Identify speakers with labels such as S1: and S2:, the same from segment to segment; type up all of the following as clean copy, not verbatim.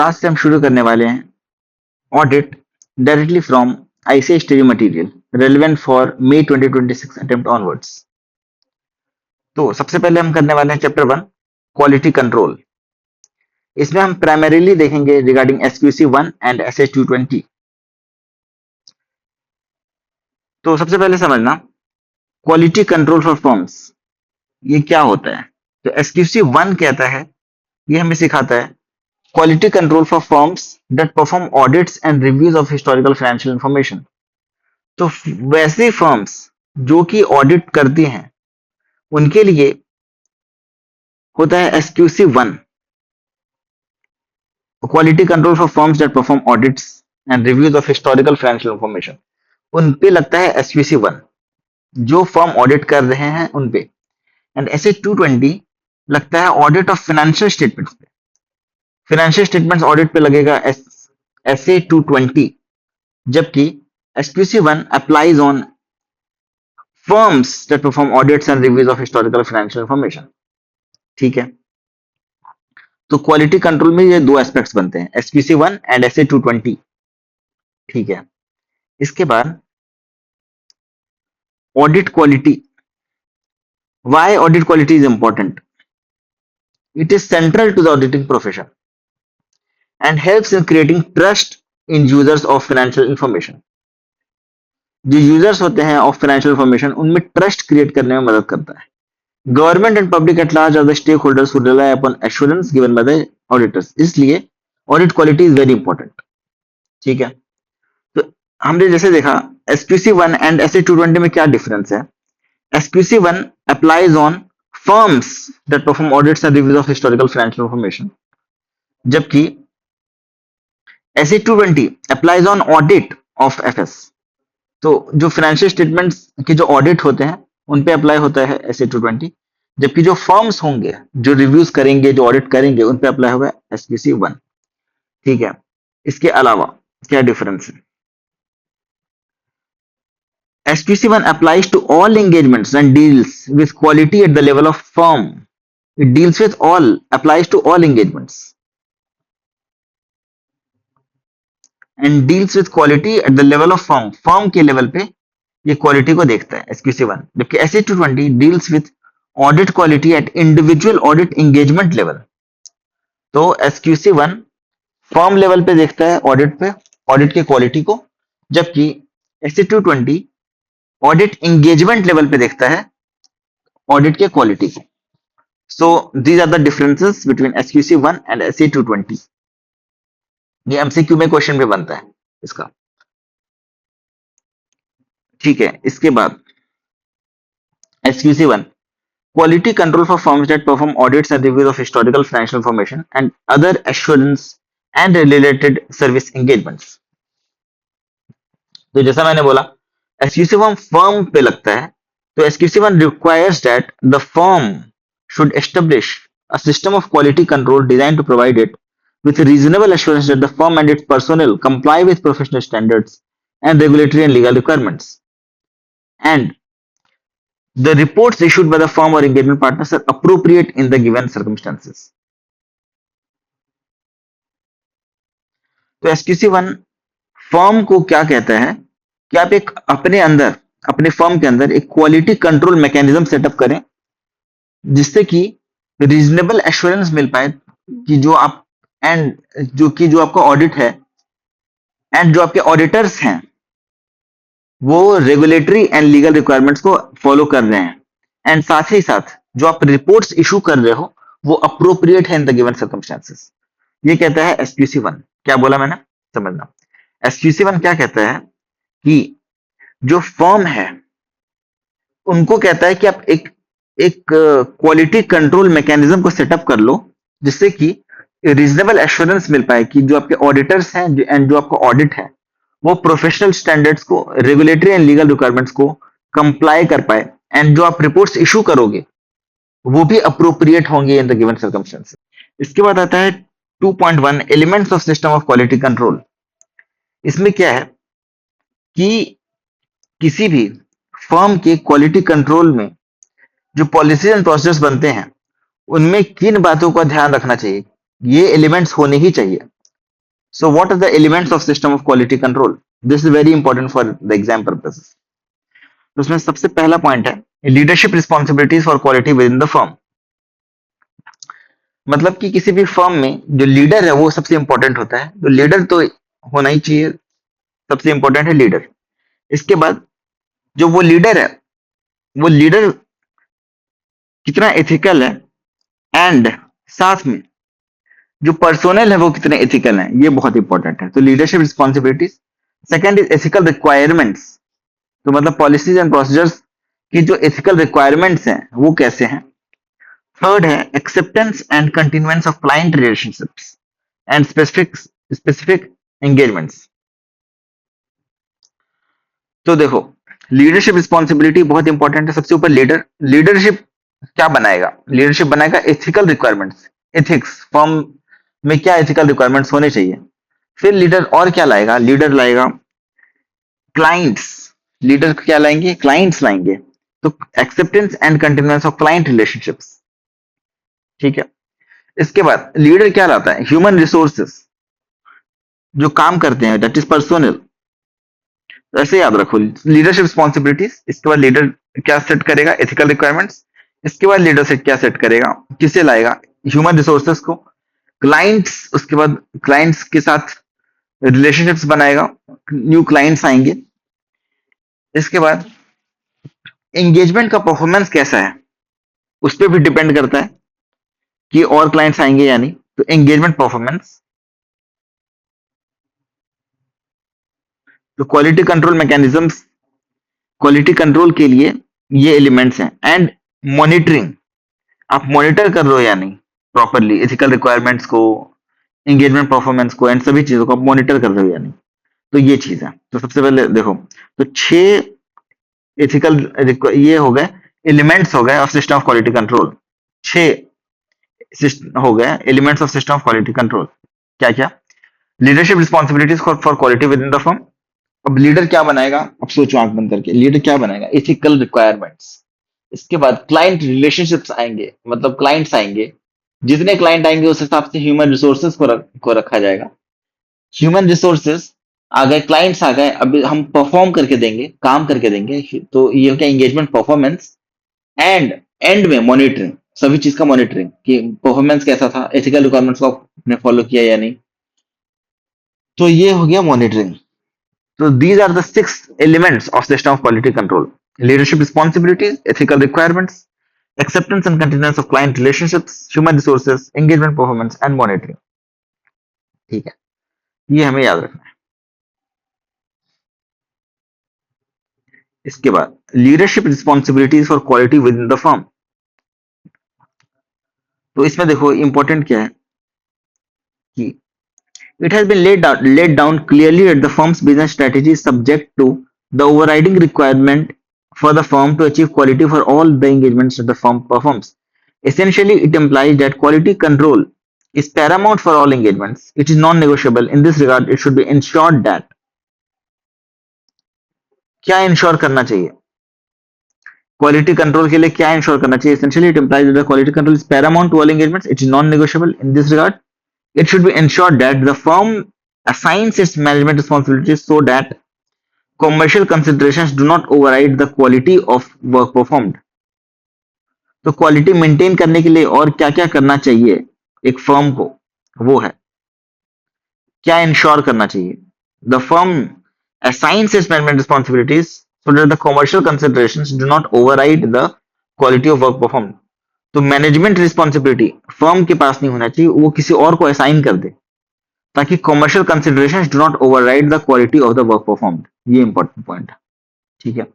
S1: आज से हम शुरू करने वाले हैं audit directly from ICI study material relevant for May 2026 attempt onwards. तो सबसे पहले हम करने वाले हैं चैप्टर 1 क्वालिटी कंट्रोल। इसमें हम प्राइमरीली देखेंगे रिगार्डिंग एसक्यूसी 1 एंड एसएच 220। तो सबसे पहले समझना क्वालिटी कंट्रोल फॉर फर्म्स ये क्या होता है। तो एसक्यूसी 1 कहता है, ये हमें सिखाता है quality control for firms that perform audits and reviews of historical financial information. तो वैसे फर्म्स जो कि ऑडिट करती हैं उनके लिए होता है SQC 1, quality control for firms that perform audits and reviews of historical financial information. उन पे लगता है एसक्यूसी 1 जो फर्म ऑडिट कर रहे हैं उन पे। एंड एसएच 220 लगता है ऑडिट ऑफ फाइनेंशियल स्टेटमेंट्स पे। फाइनेंशियल स्टेटमेंट्स ऑडिट पे लगेगा एसए 220, जबकि SQC 1 applies on firms that perform audits and reviews of historical financial information. ठीक है, तो क्वालिटी कंट्रोल में ये दो एस्पेक्ट्स बनते हैं, एसक्यूसी 1 एंड एसए 220। ठीक है, इसके बाद audit quality. Why audit quality is important? It is central to the auditing profession and helps in creating trust in users of financial information। जो यूजर्स होते हैं ऑफ फाइनेंशियल इंफॉर्मेशन उनमें trust create करने में मदद करता है। Government and public at large are the stakeholders who rely upon assurance given by the auditors. इसलिए audit quality is very important. ठीक है, तो हमने जैसे देखा एसक्यूसी 1 एंड एसए 220 में क्या डिफरेंस है। SQC 1 applies on firms that perform audits and reviews of historical financial information, जबकि SA 220 applies on audit of FS. तो जो फाइनेंशियल स्टेटमेंट्स के जो ऑडिट होते हैं उन पे अप्लाई होता है एसए 220, जबकि जो फर्म्स होंगे जो रिव्यूज करेंगे जो ऑडिट करेंगे उन पे अप्लाई होगा एसक्यूसी 1। ठीक है, इसके अलावा क्या डिफरेंस है? SQC 1 applies to all engagements and deals with quality at the level of firm. It deals with all, applies to all engagements and deals with quality at the level of firm. Firm के level पे ये quality को देखता है SQC 1, जबकि SA 220 deals with audit quality at individual audit engagement level. तो SQC 1 firm level पे देखता है ऑडिट पे, ऑडिट की क्वालिटी को, जबकि एसए 220 ऑडिट एंगेजमेंट लेवल पे देखता है ऑडिट के क्वालिटी को। So these are the differences between SQC 1 and SA 220। ये एमसीक्यू में क्वेश्चन पे बनता है इसका। ठीक है, इसके बाद SQC 1 quality control for firms that perform audits and reviews of historical financial information and other assurance and related service engagements। तो जैसा मैंने बोला एसक्यूसी 1 फर्म पे लगता है, तो SQC 1 requires that the firm should establish a system of quality control designed to provide it with reasonable assurance that the firm and its personnel comply with professional standards and regulatory and legal requirements, and the reports issued by the firm or engagement partners are appropriate in the given circumstances। तो SQC 1 firm को क्या कहता है कि आप एक अपने अंदर अपने फर्म के अंदर एक क्वालिटी कंट्रोल मैकेनिज्म सेटअप करें जिससे कि रीजनेबल एश्योरेंस मिल पाए कि जो आप एंड जो आपका ऑडिट है एंड जो आपके ऑडिटर्स हैं वो रेगुलेटरी एंड लीगल रिक्वायरमेंट्स को फॉलो कर रहे हैं, एंड साथ ही साथ जो आप रिपोर्ट्स इशू कर रहे हो वो अप्रोप्रिएट है इन द गिवन सर्कमस्टेंसेस। ये कहता है एसक्यूसी 1। क्या बोला मैंने, समझना। एसक्यूसी 1 क्या कहता है कि जो फर्म है उनको कहता है कि आप एक क्वालिटी कंट्रोल मैकेनिज्म को सेटअप कर लो जिससे कि रीजनेबल एश्योरेंस मिल पाए कि जो आपके ऑडिटर्स हैं एंड जो आपका ऑडिट है वो प्रोफेशनल स्टैंडर्ड्स को, रेगुलेटरी एंड लीगल रिक्वायरमेंट्स को कंप्लाई कर पाए, एंड जो आप रिपोर्ट्स इशू करोगे वो भी अप्रोप्रिएट होंगे इन द गिवन सर्कमस्टेंसेस। इसके बाद आता है 2.1 elements of system of quality control. इसमें क्या है कि किसी भी फर्म के क्वालिटी कंट्रोल में जो पॉलिसीज एंड प्रोसेस बनते हैं उनमें किन बातों का ध्यान रखना चाहिए, ये एलिमेंट्स होने ही चाहिए। So what are the elements of system of quality control? This is very important for the exam purposes. तो उसमें सबसे पहला पॉइंट है leadership responsibilities for quality with in the firm. मतलब कि किसी भी फर्म में जो लीडर है वो सबसे इंपॉर्टेंट होता है, तो लीडर तो होना ही चाहिए, सबसे इंपॉर्टेंट है लीडर। इसके बाद जो वो लीडर है, वो लीडर कितना एथिकल है, एंड साथ में जो पर्सोनल है वो कितने एथिकल हैं, ये बहुत इंपॉर्टेंट है। तो leadership responsibilities. Second is ethical requirements, तो मतलब पॉलिसीज एंड प्रोसीजर्स की जो एथिकल रिक्वायरमेंट्स हैं वो कैसे हैं। थर्ड है acceptance and continuance of client relationships and specific engagements. तो देखो, लीडरशिप रिस्पॉन्सिबिलिटी बहुत इंपॉर्टेंट है। सबसे ऊपर लीडर, लीडरशिप क्या बनाएगा, लीडरशिप बनाएगा एथिकल रिक्वायरमेंट्स, एथिक्स, फर्म में क्या एथिकल रिक्वायरमेंट्स होने चाहिए। फिर लीडर और क्या लाएगा, लीडर लाएगा क्लाइंट्स, लीडर क्या लाएंगे, क्लाइंट्स लाएंगे। तो acceptance and continuance of client relationships, ठीक है। इसके बाद लीडर क्या लाता है, ह्यूमन रिसोर्सेस, जो काम करते हैं, दैट इज पर्सोनल। ऐसे याद रखो लीडरशिप रिस्पॉन्सिबिलिटीज। इसके बाद लीडर क्या सेट करेगा, एथिकल रिक्वायरमेंट्स। इसके बाद लीडर सेट क्या सेट करेगा, किसे लाएगा, ह्यूमन रिसोर्सेस को, क्लाइंट्स। उसके बाद क्लाइंट्स के साथ रिलेशनशिप्स बनाएगा, न्यू क्लाइंट्स आएंगे। इसके बाद एंगेजमेंट का परफॉर्मेंस कैसा है, उस पर भी डिपेंड करता है कि और क्लाइंट्स आएंगे या नहीं। तो एंगेजमेंट परफॉर्मेंस। तो quality control mechanisms, quality control के लिए ये एलिमेंट्स हैं। एंड मॉनिटरिंग, आप मॉनिटर कर रहे हो या नहीं प्रॉपरली, एथिकल रिक्वायरमेंट्स को, एंगेजमेंट परफॉर्मेंस को, एंड सभी चीजों को आप मॉनिटर कर रहे हो या नहीं। तो ये चीज है। तो सबसे पहले देखो, तो 6 एथिकल ये हो गए, एलिमेंट्स हो गए of system of quality control. 6 हो गए elements of system of quality control. क्या क्या, leadership responsibilities for quality with in the firm. अब लीडर क्या बनाएगा, अब सोचो आंख बंद करके, लीडर क्या बनाएगा, एथिकल रिक्वायरमेंट्स। इसके बाद क्लाइंट रिलेशनशिप्स आएंगे, मतलब क्लाइंट्स आएंगे, जितने क्लाइंट आएंगे उस हिसाब से ह्यूमन रिसोर्सेज को रखा जाएगा। ह्यूमन रिसोर्सेज आ गए, क्लाइंट्स आ गए, अब हम परफॉर्म करके देंगे, काम करके देंगे। तो ये हो गया एंगेजमेंट परफॉर्मेंस। एंड एंड में मॉनिटरिंग, सभी चीज का मॉनिटरिंग कि परफॉर्मेंस कैसा था, एथिकल रिक्वायरमेंट्स को आपने फॉलो किया या नहीं। तो ये हो गया monitoring. So these are the 6 elements of system of quality control: leadership responsibilities, ethical requirements, acceptance and continuance of client relationships, human resources, engagement performance and monitoring। ठीक है, ये हमें याद रखना है। इसके बाद leadership responsibilities for quality with in the firm. तो इसमें देखो इंपॉर्टेंट क्या है कि it has been laid down clearly that the firm's business strategy is subject to the overriding requirement for the firm to achieve quality for all the engagements that the firm performs. Essentially, it implies that quality control is paramount for all engagements. It is non-negotiable. In this regard, it should be ensured that क्या ensure करना चाहिए, quality control के लिए क्या ensure करना चाहिए। Essentially, it implies that the quality control is paramount to all engagements. It is non-negotiable. In this regard, it should be ensured that the firm assigns its management responsibilities so that commercial considerations do not override the quality of work performed। तो quality maintain करने के लिए और क्या क्या करना चाहिए एक फर्म को, वो है क्या इंश्योर करना चाहिए। The firm assigns its management responsibilities so that the commercial considerations do not override the quality of work performed। तो मैनेजमेंट रिस्पॉन्सिबिलिटी फर्म के पास नहीं होना चाहिए, वो किसी और को असाइन कर दे ताकि commercial considerations do not override the quality of the work performed. ये इंपॉर्टेंट पॉइंट है, ठीक है।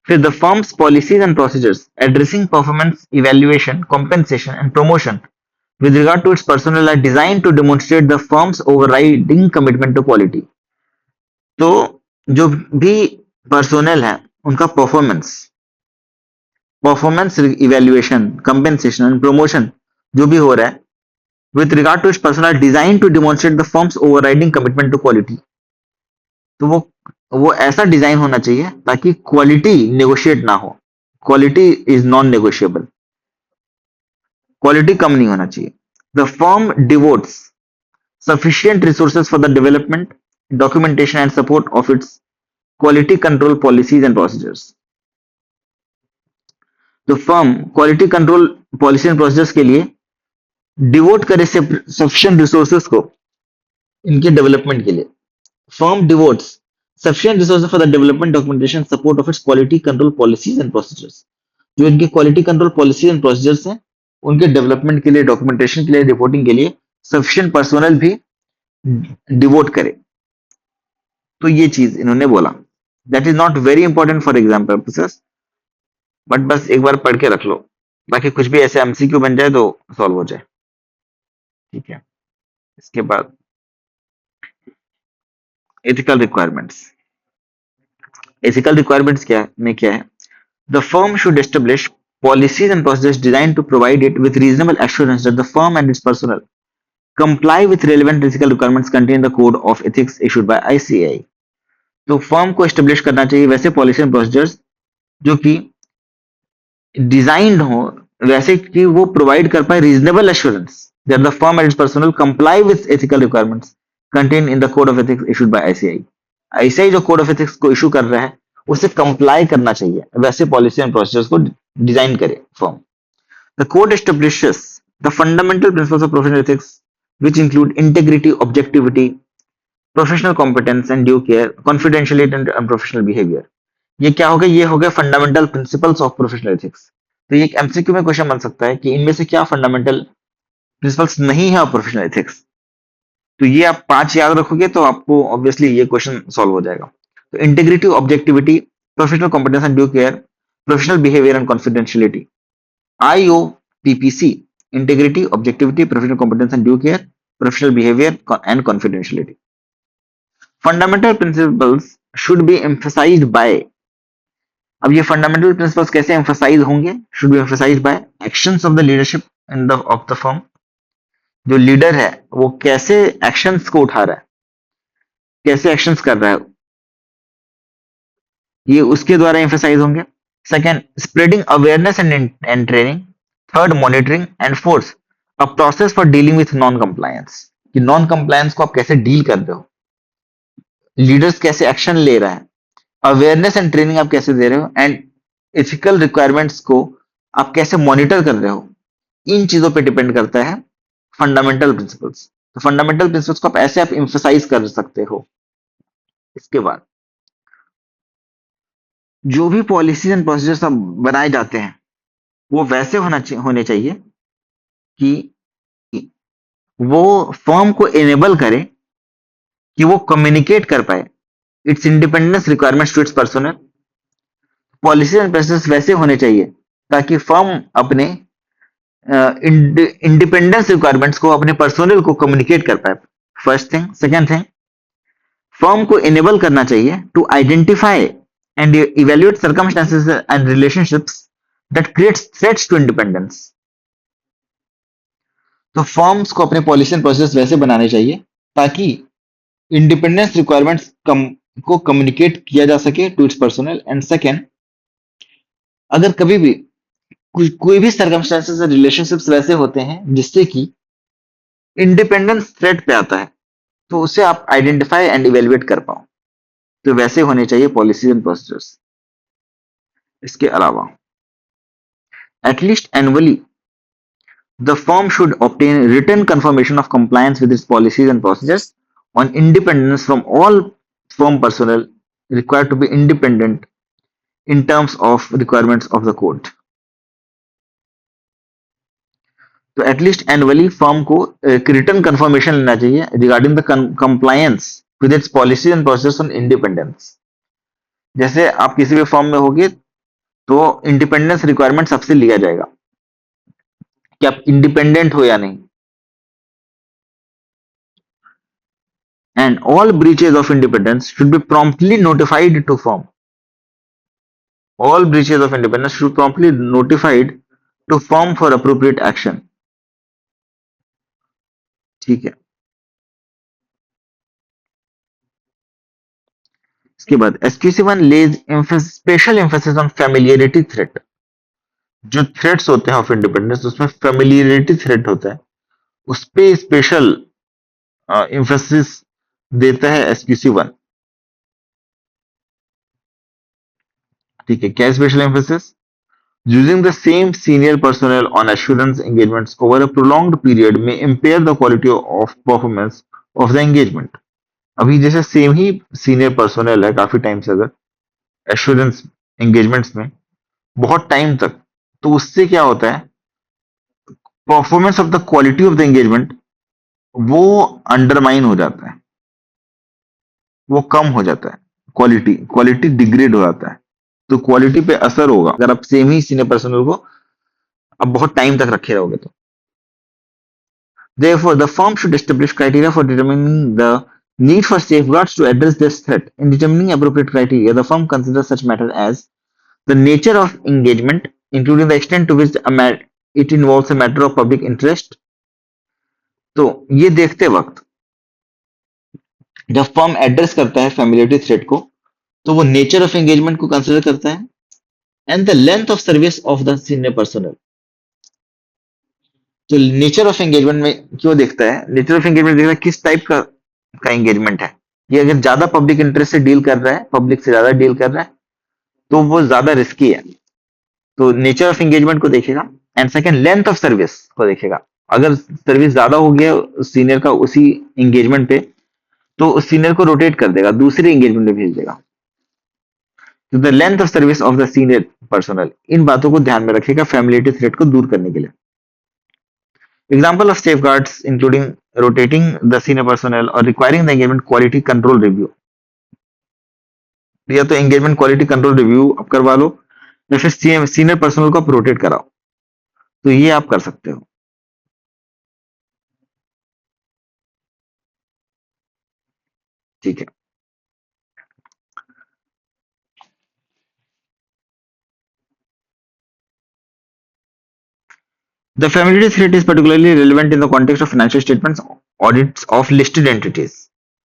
S1: फिर the firm's policies and procedures addressing performance evaluation, compensation and promotion with regard to its personnel are designed to demonstrate the firm's overriding commitment to quality। तो जो भी personnel है उनका performance evaluation, compensation and promotion जो भी हो रहा है with regard to its personnel designed to demonstrate the firm's overriding commitment to quality। तो वो ऐसा डिजाइन होना चाहिए ताकि क्वालिटी नेगोशिएट ना हो, quality is non negotiable, quality कम नहीं होना चाहिए। The firm devotes sufficient resources for the development, documentation and support of its quality control policies and procedures. तो firm quality control policy and procedures के लिए devote करे सफिशिएंट रिसोर्सेज को इनके डेवलपमेंट के लिए. Firm devotes sufficient resources for the development, documentation, support of its quality control policies and procedures. जो इनके quality control policy and procedures हैं उनके डेवलपमेंट के लिए, डॉक्यूमेंटेशन के लिए, रिपोर्टिंग के लिए सफिशिएंट पर्सोनल भी डिवोट करे. तो ये चीज इन्होंने बोला. That is not very important for exam purposes, but बस एक बार पढ़ के रख लो, बाकी कुछ भी ऐसे एमसीक्यू बन जाए तो सॉल्व हो जाए. ठीक है. इसके बाद एथिकल रिक्वायरमेंट्स. एथिकल रिक्वायरमेंट्स क्या है? The firm should establish policies and procedures designed to provide it with reasonable assurance that the firm and its personnel comply with relevant ethical requirements contained in the Code of Ethics issued by ICAI. तो firm को establish करना चाहिए वैसे policy and procedures जो कि designed हो वैसे कि वो प्रोवाइड कर पाए reasonable assurance that the firm and it's personal comply with ethical requirements contain in the code of ethics issued by ICI. ICI जो कोड ऑफ एथिक्स को इशू कर रहा है उसे कंप्लाई करना चाहिए, वैसे पॉलिसी एंड प्रोसीजर्स को डिजाइन करे firm. The code establishes the fundamental principles of professional ethics which include integrity, objectivity, professional competence and due care, confidentiality and professional behavior. ये क्या हो गया? ये हो गया fundamental principles of professional ethics. तो ये एक एमसीक्यू में क्वेश्चन बन सकता है कि इनमें से क्या फंडामेंटल प्रिंसिपल्स नहीं है प्रोफेशनल एथिक्स. तो ये आप 5 याद रखोगे तो आपको ऑब्वियसली ये क्वेश्चन सॉल्व हो जाएगा. तो integrity, objectivity, professional competence and due care, professional behaviour and confidentiality. IOPPC, integrity, objectivity, professional competence and due care, professional behavior and confidentiality. Fundamental principles should be emphasized by. अब ये fundamental principles कैसे emphasize होंगे? Should be emphasized by actions of the leadership in the of the firm. जो leader है वो कैसे actions को उठा रहा है, कैसे एक्शंस कर रहा है, ये उसके द्वारा एम्फसाइज होंगे. Second, spreading awareness and training. Third, monitoring. And fourth, a process for dealing with non compliance. कि नॉन कंप्लायंस को आप कैसे डील कर रहे हो, लीडर्स कैसे एक्शन ले रहा है, अवेयरनेस एंड ट्रेनिंग आप कैसे दे रहे हो, एंड एथिकल रिक्वायरमेंट्स को आप कैसे मॉनिटर कर रहे हो. इन चीजों पे डिपेंड करता है फंडामेंटल प्रिंसिपल्स. तो फंडामेंटल प्रिंसिपल्स को आप ऐसे आप एम्फसाइज कर सकते हो. इसके बाद जो भी पॉलिसीज एंड प्रोसीजर्स अब बनाए जाते हैं वो वैसे होने चाहिए कि वो फर्म को एनेबल करे कि वो कम्युनिकेट कर पाए its independence requirements to its personnel. Policies and procedures वैसे होने चाहिए ताकि फर्म अपने इंडिपेंडेंस रिक्वायरमेंट्स को अपने पर्सनल को कम्युनिकेट कर पाए. First thing. Second thing, firm को एनेबल करना चाहिए to identify and evaluate circumstances and relationships that creates threats to independence. तो फर्म्स को अपने पॉलिसी एंड प्रोसेस वैसे बनाने चाहिए ताकि इंडिपेंडेंस रिक्वायरमेंट्स को कम्युनिकेट किया जा सके to its personnel. And second, अगर कभी भी कोई भी सर्कमस्टेंसेस और रिलेशनशिप्स वैसे होते हैं जिससे कि इंडिपेंडेंस थ्रेट पे आता है तो उसे आप आइडेंटिफाई एंड इवेल्युएट कर पाओ. तो वैसे होने चाहिए पॉलिसीज एंड प्रोसीजर्स. इसके अलावा at least annually the firm should obtain written confirmation of compliance with its policies and procedures on independence from all firm personnel required to be independent in terms of requirements of the code. तो at least annually firm को एक written confirmation लेना चाहिए regarding the compliance with its policies and processes on independence. जैसे आप किसी भी form में होगे तो इंडिपेंडेंस रिक्वायरमेंट सबसे लिया जाएगा कि आप इंडिपेंडेंट हो या नहीं. And all breaches of independence should be promptly notified to firm. All breaches of independence should promptly notified to firm for appropriate action. ठीक है. इसके बाद SQC1 lays special emphasis on familiarity threat. जो threats होते हैं ऑफ independence उसमें familiarity threat होता है, उस पे स्पेशल emphasis देता है SQC 1। ठीक है, क्या special emphasis? Using the same senior personnel on assurance engagements over a prolonged period may impair the quality of performance of the engagement. अभी जैसे सेम ही सीनियर पर्सोनल है काफी टाइम से, अगर एश्योरेंस एंगेजमेंट्स में बहुत टाइम तक, तो उससे क्या होता है, performance of the quality of the engagement वो अंडरमाइन हो जाता है, वो कम हो जाता है, क्वालिटी क्वालिटी डिग्रेड हो जाता है। तो क्वालिटी पे असर होगा अगर आप सेम ही सीनियर पर्सनल को अब बहुत टाइम तक रखे रहोगे तो। Therefore, the firm should establish criteria for determining the need for safeguards to address this threat. In determining appropriate criteria, the firm considers such matters as the nature of engagement, including the extent to which it involves a matter of public interest. तो ये देखते वक्त जब firm address करता है familiarity threat को, तो वो नेचर ऑफ एंगेजमेंट को कंसिडर करता है and the length of service of the senior personal. तो नेचर ऑफ एंगेजमेंट में क्यों देखता है, नेचर ऑफ एंगेजमेंट देखता है किस टाइप का एंगेजमेंट है। ये अगर ज्यादा पब्लिक इंटरेस्ट से डील कर रहा है, पब्लिक से ज्यादा डील कर रहा है, तो वो ज्यादा रिस्की है। तो नेचर ऑफ एंगेजमेंट को देखेगा and second length of service को देखेगा। अगर सर्विस ज्यादा हो गया सीनियर का उसी एंगेजमेंट पे, तो उस सीनियर को रोटेट कर देगा, दूसरे एंगेजमेंट में भेज देगा। तो the length of service of the senior personnel, इन बातों को ध्यान में रखेगा फैमिलियरिटी थ्रेट को दूर करने के लिए। Example of safeguards including rotating the senior personnel or requiring the engagement quality control review. या तो एंगेजमेंट क्वालिटी कंट्रोल रिव्यू आप करवा लो, या फिर सीनियर पर्सनल को आप रोटेट कराओ, तो ये आप कर सकते हो। ठीक है, the familiarity threat is particularly relevant in the context of financial statements audits of listed entities.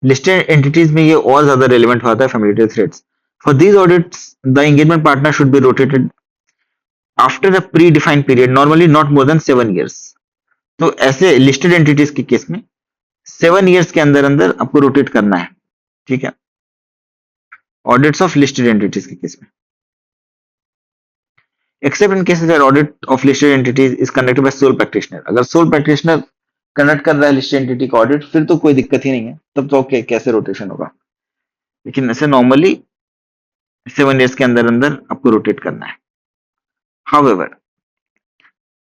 S1: Listed entities में ये और ज्यादा relevant होता है familiarity threats. For these audits, the engagement partner should be rotated after a predefined period, normally not more than 7 years. तो ऐसे listed entities के case में 7 years के अंदर अंदर आपको रोटेट करना है। ठीक है, ऑडिट्स ऑफ लिस्टेड एंटिटीज के केस में, except in cases where audit of listed entities is conducted by sole practitioner. अगर सोल प्रैक्टिशनर कंडक्ट कर रहा है लिस्टेड एंटिटी का ऑडिट, फिर तो कोई दिक्कत ही नहीं है, तब तो ओके कैसे रोटेशन होगा। लेकिन ऐसे नॉर्मली 7 years के अंदर अंदर आपको रोटेट करना है। However,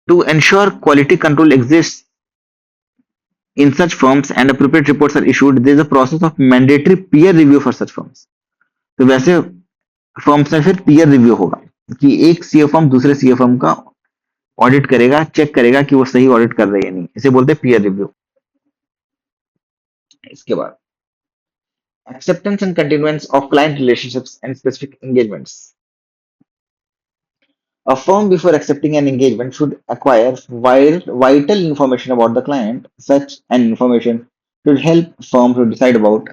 S1: to ensure quality control exists in such firms and appropriate reports are issued, there is a process of mandatory peer review for such firms. तो वैसे फर्म्स में फिर पीयर रिव्यू होगा कि एक सीए फर्म दूसरे सीए फर्म का audit करेगा, चेक करेगा कि वो सही ऑडिट कर रही है नहीं, इसे बोलते हैं पीयर रिव्यू। इसके बाद acceptance and continuance of client relationships and specific engagements. A firm before accepting an engagement should acquire vital information about the client. Such an information should help firm to decide about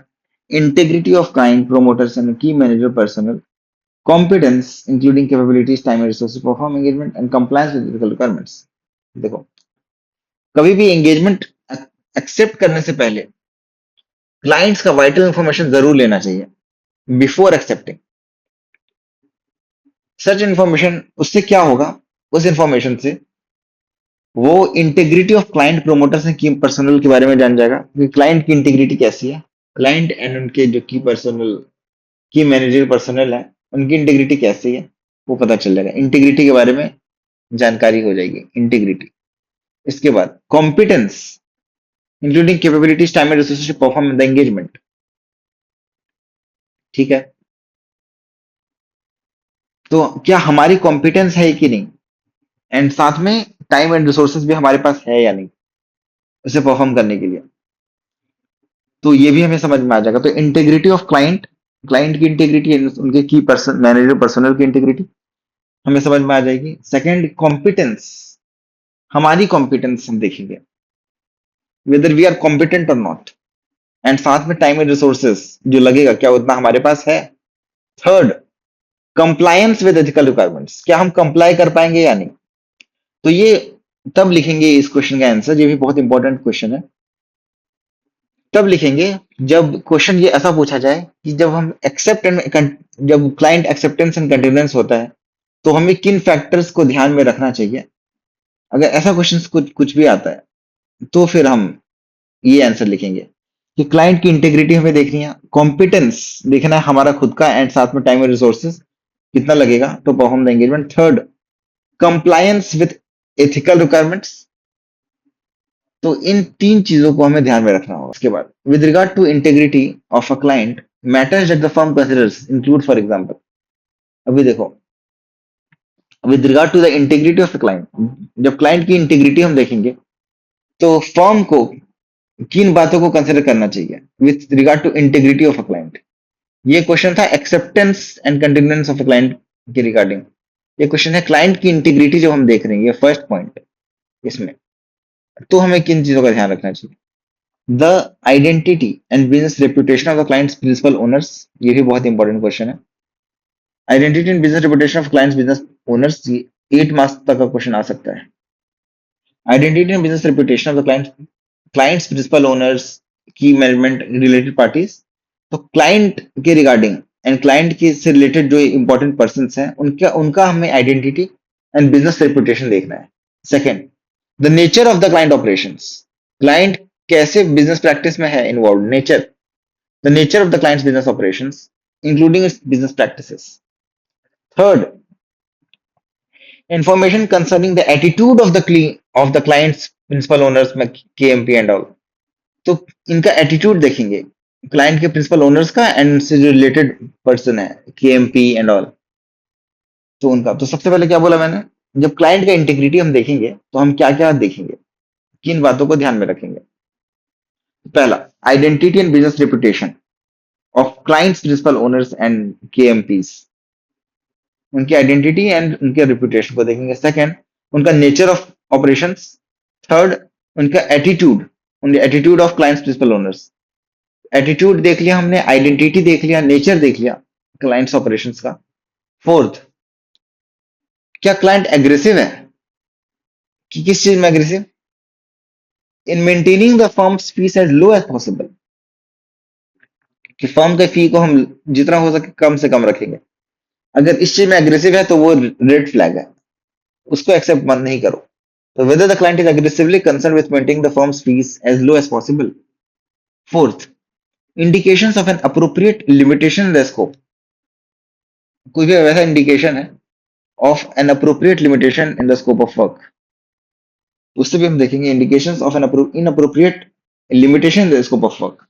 S1: integrity of client, promoters and key manager personnel, competence including capabilities, time and resources, perform engagement and compliance with ethical requirements. देखो, कभी भी engagement accept करने से पहले clients का vital information जरूर लेना चाहिए बिफोर एक्सेप्टिंग। सच इन्फॉर्मेशन, उससे क्या होगा, उस इंफॉर्मेशन से वो integrity of client, promoters and की पर्सनल के बारे में जान जाएगा कि क्लाइंट की इंटीग्रिटी कैसी है, क्लाइंट एंड उनके जो की पर्सनल, की मैनेजर पर्सनल है, उनकी इंटीग्रिटी कैसी है वो पता चल जाएगा। इंटीग्रिटी के बारे में जानकारी हो जाएगी, इंटीग्रिटी। इसके बाद competence including capabilities, time and resources to perform the engagement. ठीक है, तो क्या हमारी कॉम्पिटेंस है कि नहीं, एंड साथ में टाइम एंड रिसोर्सेज भी हमारे पास है या नहीं उसे परफॉर्म करने के लिए, तो ये भी हमें समझ में आ जाएगा। तो इंटीग्रिटी ऑफ क्लाइंट, क्लाइंट की इंटीग्रिटी, उनके की पर्सन मैनेजर पर्सनल की इंटीग्रिटी हमें समझ में आ जाएगी। सेकंड, कॉम्पिटेंस, हमारी कॉम्पिटेंस हम देखेंगे वेदर वी आर कॉम्पिटेंट और नॉट, एंड साथ में टाइम एंड रिसोर्सेस जो लगेगा क्या उतना हमारे पास है। Third, compliance with ethical requirements, क्या हम कंप्लाई कर पाएंगे या नहीं। तो ये तब लिखेंगे इस क्वेश्चन का आंसर, ये भी बहुत इंपॉर्टेंट क्वेश्चन है। तब लिखेंगे जब क्वेश्चन ये ऐसा पूछा जाए कि जब हम एक्सेप्ट एंड जब क्लाइंट एक्सेप्टेंस एंड कंटिन्यूएंस होता है तो हमें किन फैक्टर्स को ध्यान में रखना चाहिए। अगर ऐसा क्वेश्चन कुछ कुछ भी आता है तो फिर हम ये आंसर लिखेंगे कि क्लाइंट की इंटीग्रिटी हमें देखनी है, कॉम्पिटेंस देखना है हमारा खुद का, एंड साथ में टाइम और रिसोर्सेज कितना लगेगा to perform the engagement. Third, compliance with ethical requirements. तो इन तीन चीजों को हमें ध्यान में रखना होगा। उसके बाद with regard to integrity of a client, matters that the firm considers include for example. अभी देखो, with regard to the integrity of the client, जब क्लाइंट की इंटेग्रिटी हम देखेंगे तो फर्म को किन बातों को कंसिडर करना चाहिए with regard to integrity of a client. ये क्वेश्चन था acceptance and continuance of a client के रिगार्डिंग। ये क्वेश्चन है क्लाइंट की इंटीग्रिटी जो हम देख रहे हैं, ये फर्स्ट पॉइंट इसमें। तो हमें किन चीजों का ध्यान रखना चाहिए। The identity and business reputation of the client's principal owners, ये भी बहुत इंपॉर्टेंट क्वेश्चन है। Identity and business reputation of client's business owners, 8 marks तक का क्वेश्चन आ सकता है। Identity and business reputation of the client's principal owners की मैनेजमेंट रिलेटेड पार्टीज। तो क्लाइंट के रिगार्डिंग एंड क्लाइंट के से रिलेटेड जो इंपॉर्टेंट पर्सन हैं उनका उनका हमें आइडेंटिटी एंड बिजनेस रेपुटेशन देखना है। Second, the nature of the client operations, client कैसे बिजनेस प्रैक्टिस में है involve, nature, the nature of the clients business operations including it's business practices. Third, information concerning the attitude of the client's principal owners में KMP and all. तो इनका attitude देखेंगे client के principal owners का and से जो related person है KMP and all, तो उनका। तो सबसे पहले क्या बोला मैंने, जब क्लाइंट का इंटीग्रिटी हम देखेंगे तो हम क्या क्या देखेंगे, किन बातों को ध्यान में रखेंगे। पहला, identity and business reputation of client's principal owners and KMPs, उनकी आइडेंटिटी एंड उनके रिपुटेशन को देखेंगे। सेकंड, उनका नेचर ऑफ ऑपरेशंस। थर्ड, उनका एटीट्यूड, उनके attitude of client's principal owners. Attitude देख लिया हमने, आइडेंटिटी देख लिया, नेचर देख लिया क्लाइंट्स ऑपरेशंस का। फोर्थ, क्या क्लाइंट एग्रेसिव है, कि किस चीज में aggressive, in maintaining the firm's fees as low as possible, कि फर्म के फी को हम जितना हो सके कम से कम रखेंगे। अगर इस चीज में एग्रेसिव है तो वो रेड फ्लैग है, उसको एक्सेप्ट मत नहीं करो। So whether the client is aggressively concerned with maintaining the firm's fees as low as possible. Fourth, indications of an appropriate limitation in the scope. कोई भी वैसा इंडिकेशन है of an appropriate limitation in the scope of work, उससे भी हम देखेंगे indications of an inappropriate limitation in the scope of work,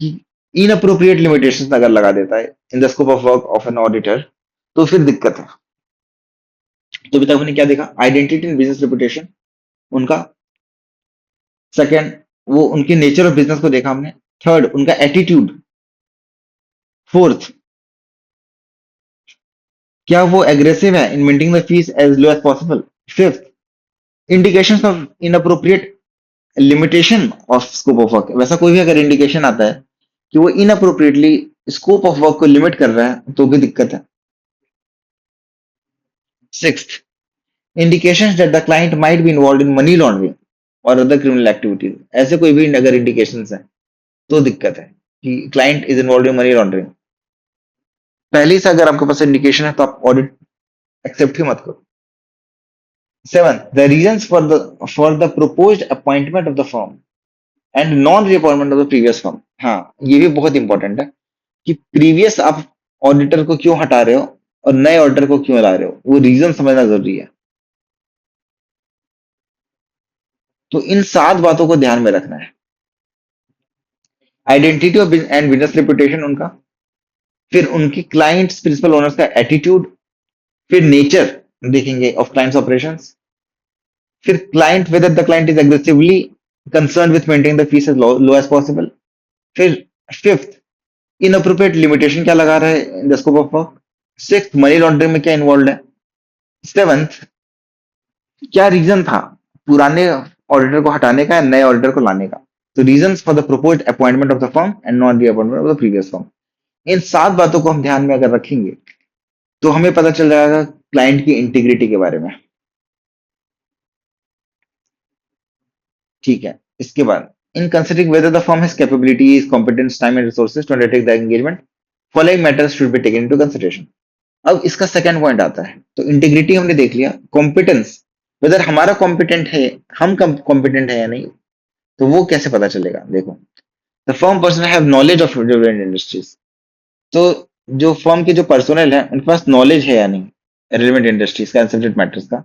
S1: कि inappropriate limitations अगर लगा देता है in the scope of work of an auditor तो फिर दिक्कत है। तो अभी तक हमने क्या देखा, आइडेंटिटी एंड बिजनेस रेपुटेशन उनका। सेकेंड, वो उनके नेचर ऑफ बिजनेस को देखा हमने। थर्ड, उनका एटीट्यूड। फोर्थ, क्या वो एग्रेसिव है in maintaining the fees as low as possible. Fifth, indications of inappropriate limitation of scope of work, वैसा कोई भी अगर इंडिकेशन आता है कि वो इनअप्रोप्रिएटली स्कोप ऑफ वर्क को लिमिट कर रहा है तो भी दिक्कत है। Sixth, indications that the client might be involve in money laundering और अदर क्रिमिनल एक्टिविटीज, ऐसे कोई भी अगर इंडिकेशंस है तो दिक्कत है कि client is involve in money laundering. पहले से अगर आपके पास इंडिकेशन है तो आप ऑडिट एक्सेप्ट ही मत करो। Seven, the reasons for the proposed appointment of the firm and non reappointment of the previous firm. हाँ, ये भी बहुत इंपॉर्टेंट है कि प्रीवियस आप ऑडिटर को क्यों हटा रहे हो और नए ऑडिटर को क्यों ला रहे हो, वो रीजन समझना जरूरी है। तो इन 7 बातों को ध्यान में रखना है। Identity of and business reputation उनका, फिर उनकी क्लाइंट्स प्रिंसिपल ओनर्स का एटीट्यूड, फिर नेचर देखेंगे ऑफ क्लाइंट्स ऑपरेशंस, फिर client whether the client is aggressively concern with maintaining the fees as low as possible. फिर फिफ्थ, इनअप्रोप्रिएट लिमिटेशन क्या लगा रहा है in the scope of work. Sixth, money laundering में क्या इन्वॉल्व है। सेवंथ, क्या रीजन था पुराने ऑडिटर को हटाने का या नए ऑडिटर को लाने का। तो reasons for the proposed appointment of the firm and non reappointment of the previous firm. इन 7 बातों को हम ध्यान में अगर रखेंगे तो हमें पता चल जाएगा क्लाइंट की इंटीग्रिटी के बारे में। ठीक है, इसके बाद in considering whether the firm has capabilities, competence, time and resources to undertake the engagement, following matters should be taken into consideration. अब इसका सेकंड पॉइंट आता है, तो इंटीग्रिटी हमने देख लिया, कॉम्पिटेंस, वेदर हमारा कॉम्पिटेंट है, हम कॉम्पिटेंट है या नहीं, तो वो कैसे पता चलेगा? देखो, the firm person have knowledge of relevant industries, तो जो फर्म के जो पर्सनल है उनके पास नॉलेज है या नहीं रिलेवेंट इंडस्ट्रीज का, सब्जेक्ट मैटर्स का।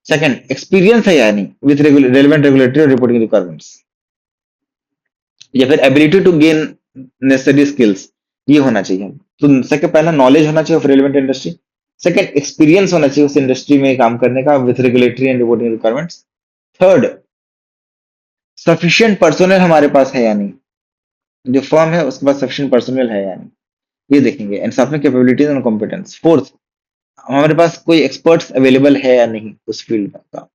S1: सेकंड, एक्सपीरियंस है या नहीं विद रेलेवेंट रेगुलेटरी और रिपोर्टिंग रिक्वायरमेंट्स, या फिर ability to gain necessary skills, ये होना चाहिए। तो सेकंड, पहला नॉलेज होना चाहिए of relevant industry, second experience होना चाहिए उस इंडस्ट्री में काम करने का with regulatory and reporting requirements, third sufficient personal हमारे पास है या नहीं, जो फर्म है उसके पास सफिशिएंट पर्सनल है या नहीं, ये देखेंगे, एंड साथ में कैपेबिलिटीज एंड कॉम्पिटेंस। फोर्थ, हमारे पास कोई एक्सपर्ट्स अवेलेबल है या नहीं उस फील्ड का।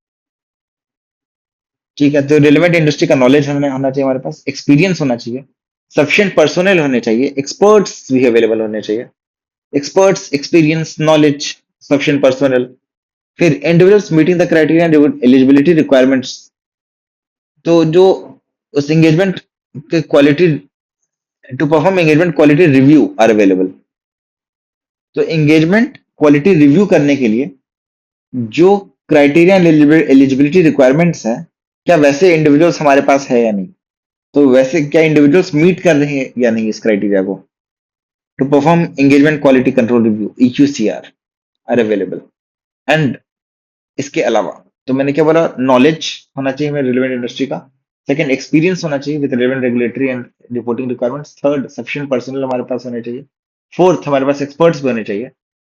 S1: ठीक है, तो रिलेवेंट इंडस्ट्री का नॉलेज होना होना चाहिए हमारे पास, एक्सपीरियंस होना चाहिए, सफिशिएंट पर्सनल होने चाहिए, एक्सपर्ट्स भी अवेलेबल होने चाहिए, experts, experience, knowledge, sufficient personnel. फिर individuals meeting the criteria and eligibility requirements, तो जो उस एंगेजमेंट के quality, to perform engagement quality review are available, तो एंगेजमेंट क्वालिटी रिव्यू करने के लिए जो क्राइटेरिया एलिजिबिलिटी रिक्वायरमेंट्स है, क्या वैसे इंडिविजुअल्स हमारे पास है या नहीं, तो वैसे क्या इंडिविजुअल्स मीट कर रहे हैं या नहीं इस क्राइटेरिया को, to perform engagement quality control review EQCR are available. And इसके अलावा, तो मैंने क्या बोला, नॉलेज होना चाहिए हमें रिलेवेंट इंडस्ट्री का, सेकंड एक्सपीरियंस होना चाहिए with relevant regulatory and reporting requirements, third sufficient personal हमारे पास होने चाहिए, फोर्थ हमारे पास एक्सपर्ट्स भी होने चाहिए,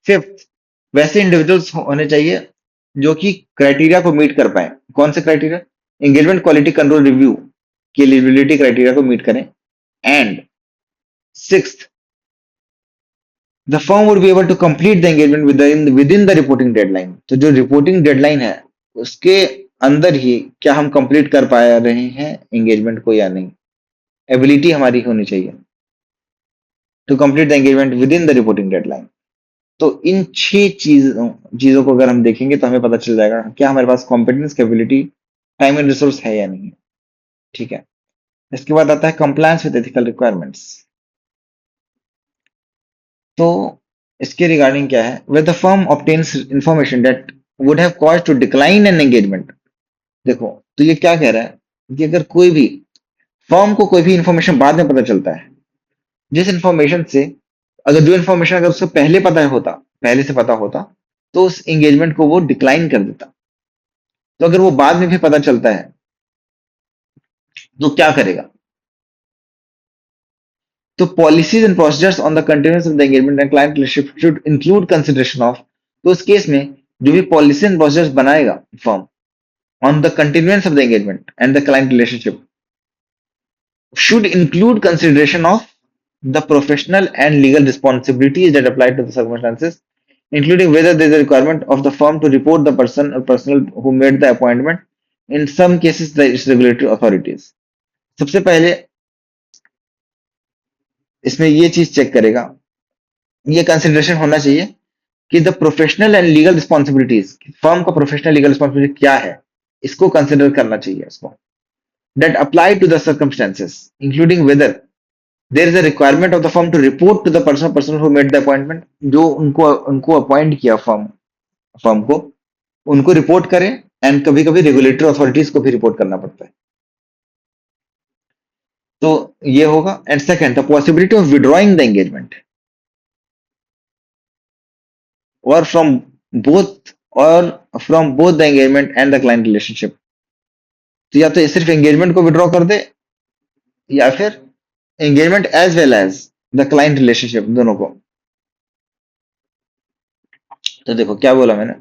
S1: फिफ्थ वैसे इंडिविजुअल्स होने चाहिए जो कि क्राइटेरिया को मीट कर पाए। कौन से criteria? Engagement quality control review की एलिजिबिलिटी क्राइटेरिया को मीट करें। And sixth, the firm would be able to complete the engagement with in the reporting deadline, तो जो रिपोर्टिंग डेडलाइन है उसके अंदर ही क्या हम कंप्लीट कर पा रहे हैं एंगेजमेंट को या नहीं, एबिलिटी हमारी होनी चाहिए to complete the engagement with in the reporting deadline. तो इन 6 चीजों चीजों को अगर हम देखेंगे तो हमें पता चल जाएगा क्या हमारे पास competence, capability, time and resource है या नहीं है। ठीक है, इसके बाद आता है कंप्लायंस विद एथिकल रिक्वायरमेंट्स। तो इसके रिगार्डिंग क्या है, where the firm obtains information that would have cause to decline an engagement. देखो, तो ये क्या कह रहा है कि अगर कोई भी फर्म को कोई भी इंफॉर्मेशन बाद में पता चलता है, जिस इंफॉर्मेशन से, अगर जो इंफॉर्मेशन अगर उससे पहले पता होता, पहले से पता होता, तो उस एंगेजमेंट को वो डिक्लाइन कर देता। तो अगर वो बाद में भी पता चलता है तो क्या करेगा? तो policies and procedures on the continuous of the engagement and client relationship should include consideration of, तो उस केस में जो भी पॉलिसी एंड प्रोसीजर्स बनाएगा firm on the continuous of the engagement and the client relationship should include consideration of the professional and legal responsibilities that apply to the circumstances, including whether there is a requirement of the firm to report the person or personnel who made the appointment, in some cases the its regulatory authorities। सबसे पहले इसमें ये चीज check करेगा, ये consideration होना चाहिए कि the professional and legal responsibilities, firm का प्रोफेशनल लीगल रिस्पॉन्सिबिलिटी क्या है, इसको कंसिडर करना चाहिए उसको, that apply to the circumstances, including whether there is a requirement of the firm to report to the person who made the appointment, जो उनको उनको अपॉइंट किया फर्म को, उनको रिपोर्ट करें, एंड कभी कभी रेगुलेटरी अथॉरिटीज को भी रिपोर्ट करना पड़ता है। तो ये होगा। And second, the possibility of withdrawing the engagement और from both the engagement and the client relationship, तो या तो ये सिर्फ एंगेजमेंट को विड्रॉ कर दे या फिर engagement as well as the client relationship, दोनों को। तो देखो क्या बोला मैंने,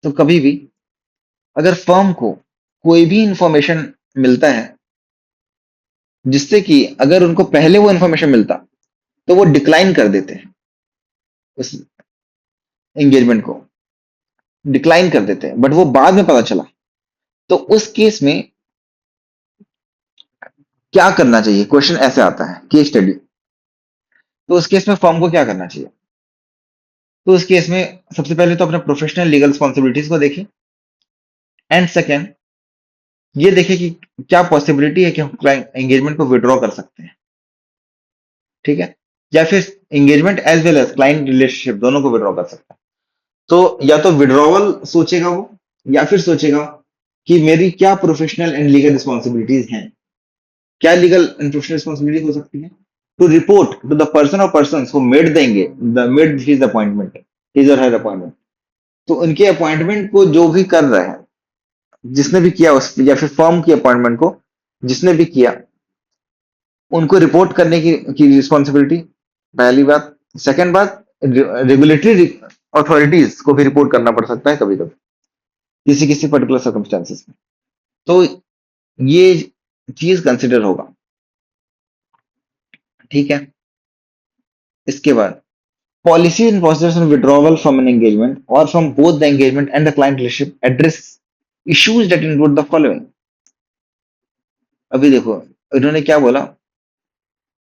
S1: तो कभी भी अगर फर्म को कोई भी इंफॉर्मेशन मिलता है जिससे कि अगर उनको पहले वो इंफॉर्मेशन मिलता तो वो डिक्लाइन कर देते हैं, उस एंगेजमेंट को डिक्लाइन कर देते हैं, बट वो बाद में पता चला, तो उस केस में क्या करना चाहिए? क्वेश्चन ऐसे आता है, केस स्टडी। तो उस केस में फर्म को क्या करना चाहिए? तो उस केस में सबसे पहले तो अपने प्रोफेशनल लीगल रिस्पॉन्सिबिलिटीज को देखें, एंड सेकेंड ये देखें कि क्या पॉसिबिलिटी है कि हम क्लाइंट एंगेजमेंट को विड्रॉ कर सकते हैं, ठीक है, या फिर engagement as well as client relationship दोनों को विड्रॉ कर सकते हैं। तो या तो विड्रॉवल सोचेगा वो, या फिर सोचेगा कि मेरी क्या प्रोफेशनल एंड लीगल रिस्पॉन्सिबिलिटीज हैं। क्या लीगल एंड प्रोफेशनल रिस्पॉन्सिबिलिटी हो सकती है? To report to the person or person who made देंगे the made his appointment, his or her appointment. तो उनके अपॉइंटमेंट को जो भी कर रहा है, जिसने भी किया उस, या फिर फर्म की अपॉइंटमेंट को जिसने भी किया, उनको रिपोर्ट करने की रिस्पॉन्सिबिलिटी, पहली बात। सेकंड बात, रेगुलेटरी अथॉरिटीज को भी रिपोर्ट करना पड़ सकता है कभी कभी, किसी किसी पर्टिकुलर सर्कमस्टांसेस में। तो ये चीज कंसिडर होगा, ठीक है। इसके बाद policies and procedures on withdrawal from an engagement or from both the engagement and the client relationship address issues that include the following। अभी देखो इन्होंने क्या बोला,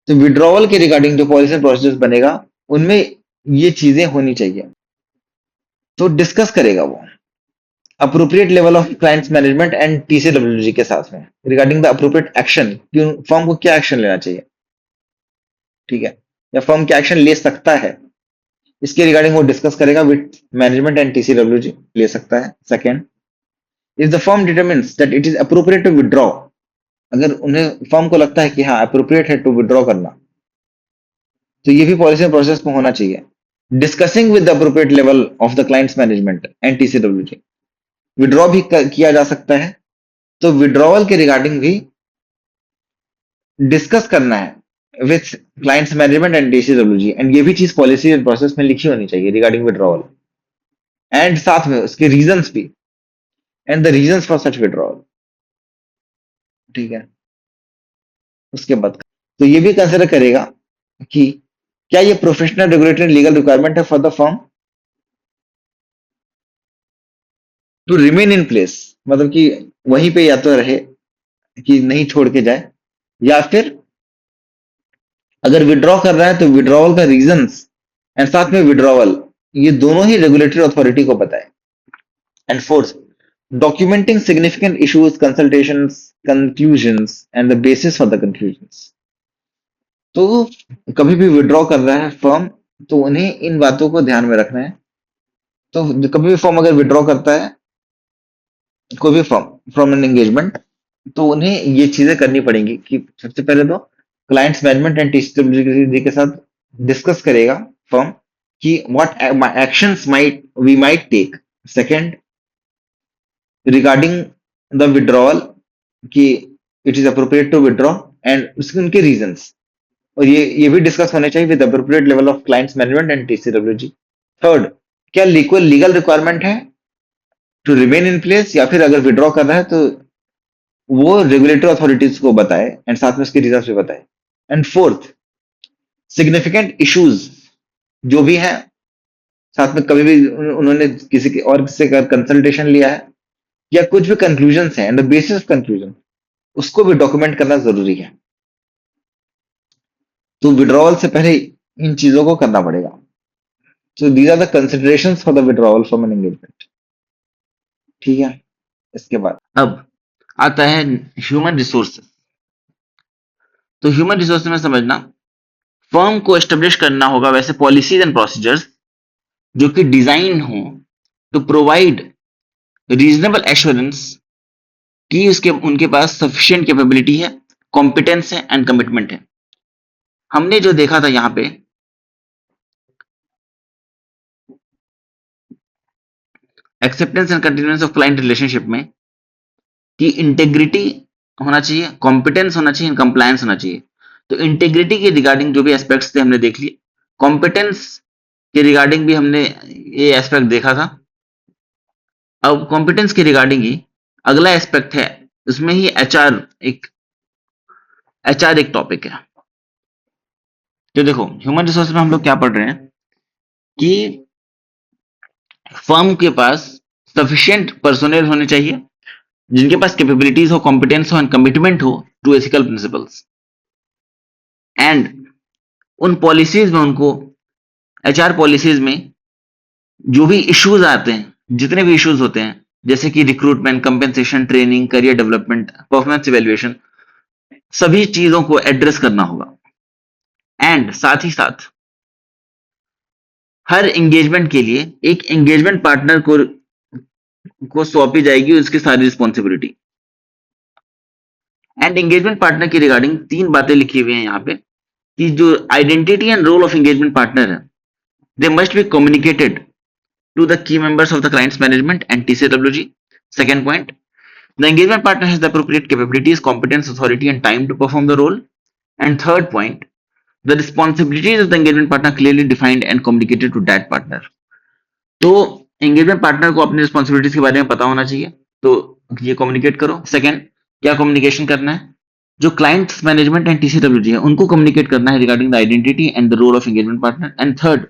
S1: तो विड्रॉवल के रिगार्डिंग जो पॉलिसी एंड प्रोसीजर्स बनेगा उनमें ये चीजें होनी चाहिए। तो डिस्कस करेगा वो appropriate level of clients management and TCWG के साथ में रिगार्डिंग द अप्रोप्रिएट एक्शन कि फर्म को क्या एक्शन लेना चाहिए, ठीक है, या फर्म क्या एक्शन ले सकता है, इसके रिगार्डिंग वो डिस्कस करेगा विद मैनेजमेंट एंड टीसीडब्ल्यूजी, ले सकता है। Second, if the firm determines that it is appropriate to withdraw, अगर उन्हें फर्म को लगता है कि हाँ अप्रोप्रिएट है टू विड्रॉ करना, तो ये भी पॉलिसी प्रोसेस में होना चाहिए। Discussing with the appropriate level of the clients management and TCWG, withdraw भी किया जा सकता है, तो विड्रॉवल के रिगार्डिंग भी डिस्कस करना है with clients management and TCWG, and ये भी चीज पॉलिसी एंड प्रोसेस में लिखी होनी चाहिए रिगार्डिंग विड्रॉवल, एंड साथ में उसके रीजंस भी, and the reasons for such withdrawal, ठीक है। उसके बाद तो ये भी कंसिडर करेगा कि क्या ये प्रोफेशनल रेगुलेटरी लीगल रिक्वायरमेंट है for the firm to remain in place, मतलब कि वहीं पे या तो रहे कि नहीं छोड़ के जाए, या फिर अगर विड्रॉ कर रहा है तो विड्रॉवल का रीजंस एंड साथ में विड्रॉवल, ये दोनों ही रेगुलेटरी अथॉरिटी को बताए। And fourth, documenting significant issues, consultations, conclusions and the basis for the conclusions। तो कभी भी विड्रॉ कर रहा है फर्म, तो उन्हें इन बातों को ध्यान में रखना है। तो कभी भी फर्म अगर विड्रॉ करता है, कोई भी फर्म फ्रॉम एन एंगेजमेंट, तो उन्हें ये चीजें करनी पड़ेंगी कि सबसे पहले तो क्लाइंट्स मैनेजमेंट एंड टीसीडब्ल्यूजी के साथ डिस्कस करेगा फर्म कि what actions might we might take. Second, regarding the withdrawal कि it is appropriate to withdraw and उसके उनके रीजंस, और ये भी डिस्कस होने चाहिए with appropriate level of clients management and TCWG. Third, क्या लीगल रिक्वायरमेंट है टू रिमेन इन प्लेस, या फिर अगर विड्रॉ कर रहा है तो वो रेगुलेटरी अथॉरिटीज को बताए एंड साथ में उसके रीजंस भी बताए। एंड फोर्थ, सिग्निफिकेंट इश्यूज जो भी है, साथ में कभी भी उन्होंने किसी के और से कंसल्टेशन लिया है, या कुछ भी कंक्लूजन है and the basis of conclusion, उसको भी डॉक्यूमेंट करना जरूरी है। तो विड्रॉवल से पहले इन चीजों को करना पड़ेगा। So these are the considerations for the withdrawal from an engagement, ठीक है। इसके बाद अब आता है ह्यूमन रिसोर्सेज। तो ह्यूमन रिसोर्सेज में समझना, फर्म को एस्टेब्लिश करना होगा वैसे पॉलिसीज एंड प्रोसीजर्स जो कि डिजाइन हो टू प्रोवाइड रीजनेबल एश्योरेंस कि उसके उनके पास सफिशिएंट कैपेबिलिटी है, कॉम्पिटेंस है एंड कमिटमेंट है। हमने जो देखा था यहाँ पे acceptance and continuance of client relationship में कि इंटेग्रिटी होना चाहिए, कॉम्पिटेंस होना चाहिए, कंप्लायंस होना चाहिए। तो इंटेग्रिटी के रिगार्डिंग जो भी एस्पेक्ट्स थे हमने देख लिए, कॉम्पिटेंस के रिगार्डिंग भी हमने ये एस्पेक्ट देखा था। अब कॉम्पिटेंस के रिगार्डिंग ही अगला एस्पेक्ट है, उसमें ही एचआर एक टॉपिक है। तो देखो ह्यूमन रिसोर्स में हम लोग क्या पढ़ रहे हैं कि फर्म के पास सफिशिएंट पर्सोनेल होने चाहिए जिनके पास कैपेबिलिटीज हो, कॉम्पिटेंस हो एंड कमिटमेंट हो टू एथिकल प्रिंसिपल्स, एंड उन पॉलिसीज में उनको एचआर पॉलिसीज में जो भी इश्यूज आते हैं, जितने भी इश्यूज होते हैं, जैसे कि recruitment, compensation, training, career development, performance evaluation, सभी चीजों को एड्रेस करना होगा। एंड साथ ही साथ हर एंगेजमेंट के लिए एक एंगेजमेंट पार्टनर को सौंपी जाएगी उसकी सारी रिस्पॉन्सिबिलिटी। एंड एंगेजमेंट पार्टनर की रिगार्डिंग 3 बातें लिखी हुई हैं यहाँ पे, कि जो identity and role of engagement partner है, they must be communicated to the key members of the client's management and TCWG. Second point, the engagement partner has the appropriate capabilities, competence, authority, and time to perform the role. And third point, the responsibilities of the engagement partner clearly defined and communicated to that partner. तो engagement partner को अपनी responsibilities के बारे में पता होना चाहिए, तो ये कम्युनिकेट करो। सेकंड, क्या कम्युनिकेशन करना है, जो क्लाइंट्स मैनेजमेंट एंड टीसीडब्ल्यूजी है उनको कम्युनिकेट करना है regarding the identity and the role of engagement partner. And third,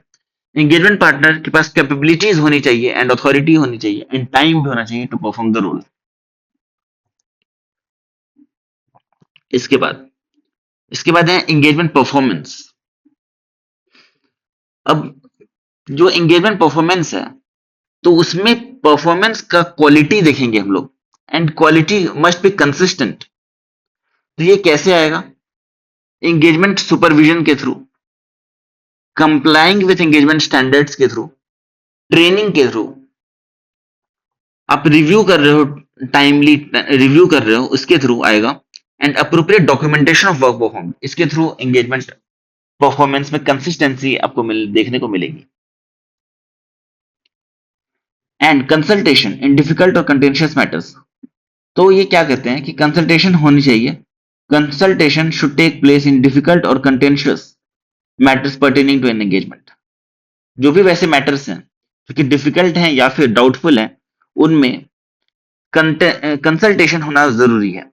S1: engagement partner के पास कैपेबिलिटीज होनी चाहिए एंड अथॉरिटी होनी चाहिए एंड टाइम भी होना चाहिए टू परफॉर्म द रोल। इसके बाद है एंगेजमेंट परफॉर्मेंस। अब जो एंगेजमेंट परफॉर्मेंस है, तो उसमें परफॉर्मेंस का क्वालिटी देखेंगे हम लोग, and quality must be consistent. तो ये कैसे आएगा, एंगेजमेंट सुपरविजन के through, complying with engagement standards के थ्रू, ट्रेनिंग के थ्रू, आप रिव्यू कर रहे हो, टाइमली रिव्यू कर रहे हो, उसके थ्रू आएगा। And appropriate documentation of work perform, इसके थ्रू एंगेजमेंट परफॉर्मेंस में कंसिस्टेंसी आपको देखने को मिलेगी। एंड कंसल्टेशन इन डिफिकल्ट और कंटेंशियस मैटर्स, तो ये क्या कहते हैं कि कंसल्टेशन होनी चाहिए। Consultation should take place in difficult और contentious matters pertaining to an engagement. जो भी वैसे मैटर्स हैं जो कि डिफिकल्ट हैं या फिर डाउटफुल हैं, उनमें कंसल्टेशन होना जरूरी है।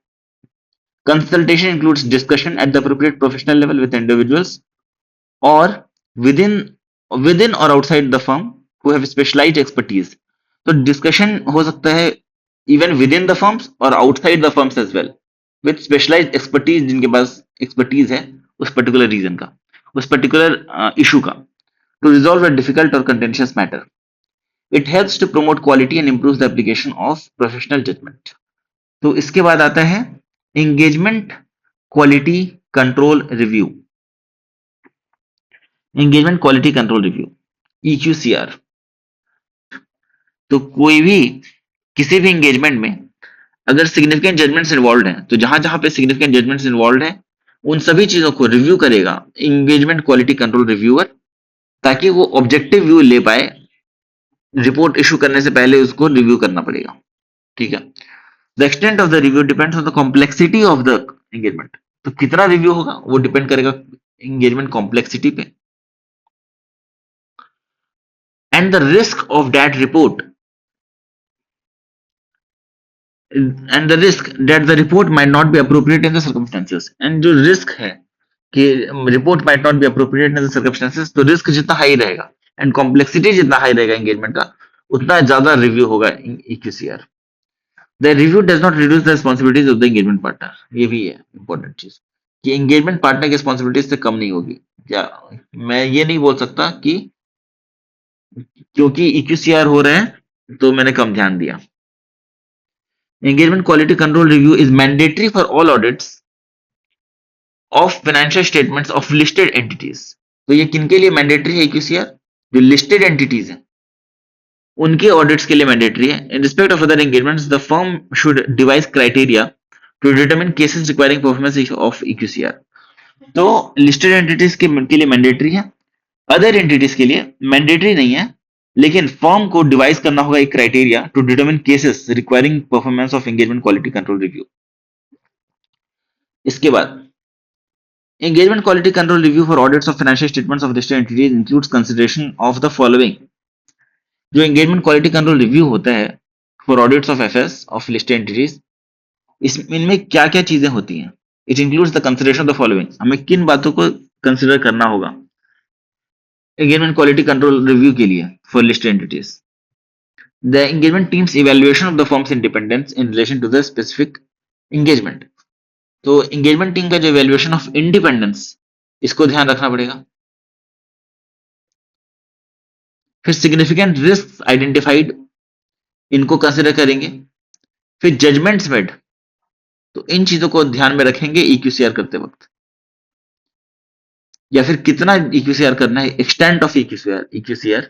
S1: Consultation includes discussion at the appropriate professional level with individuals or within or outside the firm who have specialized expertise. तो discussion हो सकता है even within the firms और outside the firms as well with specialized expertise, जिनके पास expertise है उस particular region का, उस particular issue का, to resolve a difficult or contentious matter. It helps to promote quality and improves the application of professional judgment. तो इसके बाद आता है engagement quality control review. Engagement quality control review, EQCR। तो कोई भी किसी भी एंगेजमेंट में अगर सिग्निफिकेंट जजमेंट्स इन्वॉल्व हैं, तो जहां जहां पे सिग्निफिकेंट जजमेंट्स इन्वॉल्व हैं, उन सभी चीजों को रिव्यू करेगा एंगेजमेंट क्वालिटी कंट्रोल रिव्यूअर, ताकि वो ऑब्जेक्टिव व्यू ले पाए। रिपोर्ट इशू करने से पहले उसको रिव्यू करना पड़ेगा, ठीक है। The extent of the review depends on the complexity of the engagement. तो कितना रिव्यू होगा वो डिपेंड करेगा एंगेजमेंट कॉम्प्लेक्सिटी पे। And the risk of that report and the risk that the report might not be appropriate in the circumstances. And जो risk है कि report might not be appropriate in the circumstances, तो risk जितना high रहेगा and complexity जितना high रहेगा engagement का, उतना ज्यादा रिव्यू होगा EQCR। The review does not reduce the responsibilities of the engagement partner. ये भी है इंपॉर्टेंट चीज कि एंगेजमेंट पार्टनर की रिस्पॉन्सिबिलिटीज से कम नहीं होगी। क्या मैं ये नहीं बोल सकता कि क्योंकि EQCR हो रहे हैं तो मैंने कम ध्यान दिया। Engagement quality control review is mandatory for all audits of financial statements of listed entities. तो ये किनके लिए मैंडेटरी है EQCR? जो लिस्टेड एंटिटीज हैं उनके ऑडिट्स के लिए मैंडेटरी है। In respect of other engagements the firm should devise criteria to determine cases requiring performance of EQCR। तो लिस्टेड एंटिटीज के लिए मैंडेटरी है, अदर एंटिटीज के लिए मैंडेटरी नहीं है, लेकिन फर्म को डिवाइस करना होगा एक criteria to determine cases requiring performance of engagement quality control review. इसके बाद engagement quality control review for audits of financial statements of listed entities includes consideration of the following। जो engagement quality control review होता है for audits of FS of listed entities, इनमें क्या क्या चीजें होती हैं? It includes the consideration of the following। हमें किन बातों को कंसिडर करना होगा engagement quality control review के लिए for listed entities? The engagement team's evaluation of the firm's independence in relation to the specific engagement। तो engagement team का जो evaluation of independence, इसको ध्यान रखना पड़ेगा। फिर सिग्निफिकेंट रिस्क आइडेंटिफाइड, इनको कंसिडर करेंगे। फिर जजमेंट्स मेड, तो इन चीजों को ध्यान में रखेंगे EQCR करते वक्त, या फिर कितना EQCR करना है, एक्सटेंट ऑफ EQCR,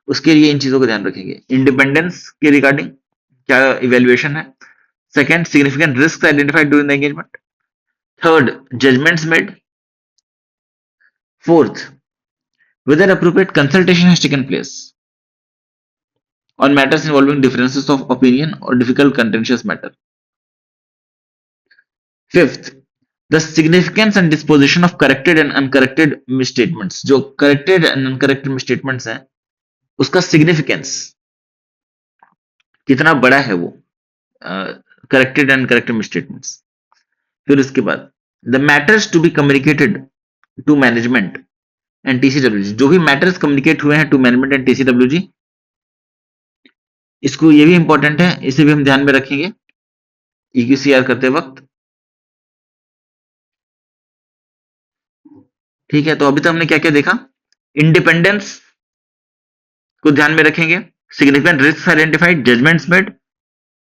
S1: उसके लिए इन चीजों को ध्यान रखेंगे। इंडिपेंडेंस के रिगार्डिंग क्या इवेल्युएशन है। Second, significant risk identified during the engagement. Third, judgments made. Fourth, whether appropriate consultation has taken place on matters involving differences of opinion or difficult contentious matter. Fifth, the significance and disposition of corrected and uncorrected misstatements. जो corrected and uncorrected misstatements हैं, उसका significance कितना बड़ा है वो corrected and uncorrected misstatements. फिर उसके बाद the matters to be communicated to management and TCWG, जो भी matters communicate हुए हैं to management and TCWG, इसको ये भी इंपॉर्टेंट है, इसे भी हम ध्यान में रखेंगे EQCR करते वक्त। ठीक है, तो अभी तक हमने क्या क्या देखा। इंडिपेंडेंस को ध्यान में रखेंगे, significant risk identified, judgments made,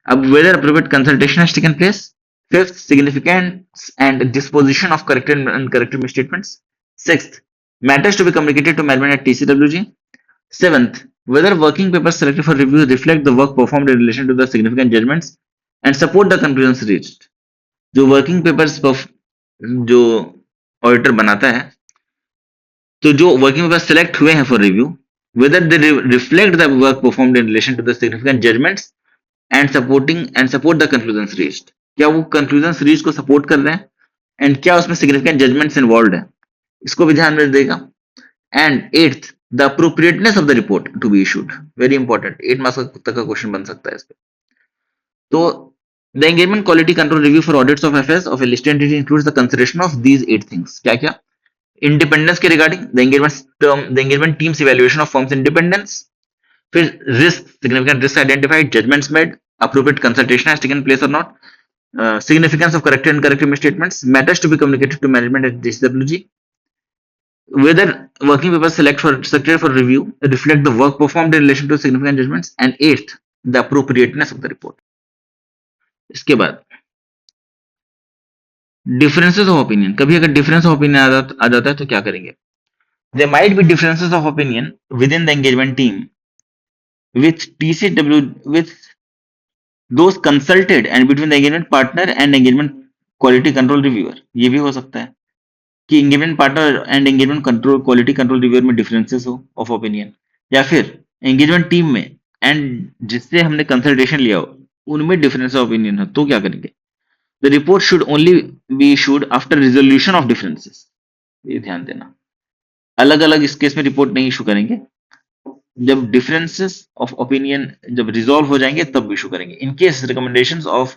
S1: अब whether appropriate consultation has taken place. Fifth, significance and disposition of corrected and uncorrected misstatements. Sixth, matters to be communicated to management at TCWG। Seventh, whether working papers selected for review reflect the work performed in relation to the significant judgments and support the conclusions reached। जो working papers जो auditor बनाता है, तो जो working paper select हुए हैं for review, whether they reflect the work performed in relation to the significant judgments and support the conclusions reached। क्या वो conclusions reached को सपोर्ट कर रहे हैं, एंड क्या उसमें significant judgments involved है, इसको भी ध्यान में देगा। And eighth, the appropriateness of the report to be issued, very important, 8 marks तक का क्वेश्चन बन सकता है इस पे। तो the engagement quality control review for audits of FS of a listed entity includes the consideration of these 8 things। क्या क्या? इंडिपेंडेंस के regarding the engagement team's evaluation of firm's independence. फिर risk, significant risk identified, judgments made, appropriate consultation has taken place और not, significance of corrected and corrected misstatements, matters to be communicated to management at TCWG, whether working papers selected for review reflect the work performed in relation to significant judgments, and eighth, the appropriateness of the report। इसके बाद differences of opinion, कभी अगर difference of opinion आ जाता है तो क्या करेंगे। There might be differences of opinion within the engagement team with with those consulted and between the engagement partner and engagement quality control reviewer। ये भी हो सकता है कि engagement partner and engagement control quality control reviewer में differences हो of opinion, या फिर engagement team में and जिससे हमने consultation लिया हो उनमें difference of opinion हो, तो क्या करेंगे। The report should only be issued after resolution of differences। ये ध्यान देना, अलग अलग इस केस में रिपोर्ट नहीं इशू करेंगे, जब डिफरेंसेस ऑफ ओपिनियन जब रिजॉल्व हो जाएंगे तब इशू करेंगे। In case recommendations of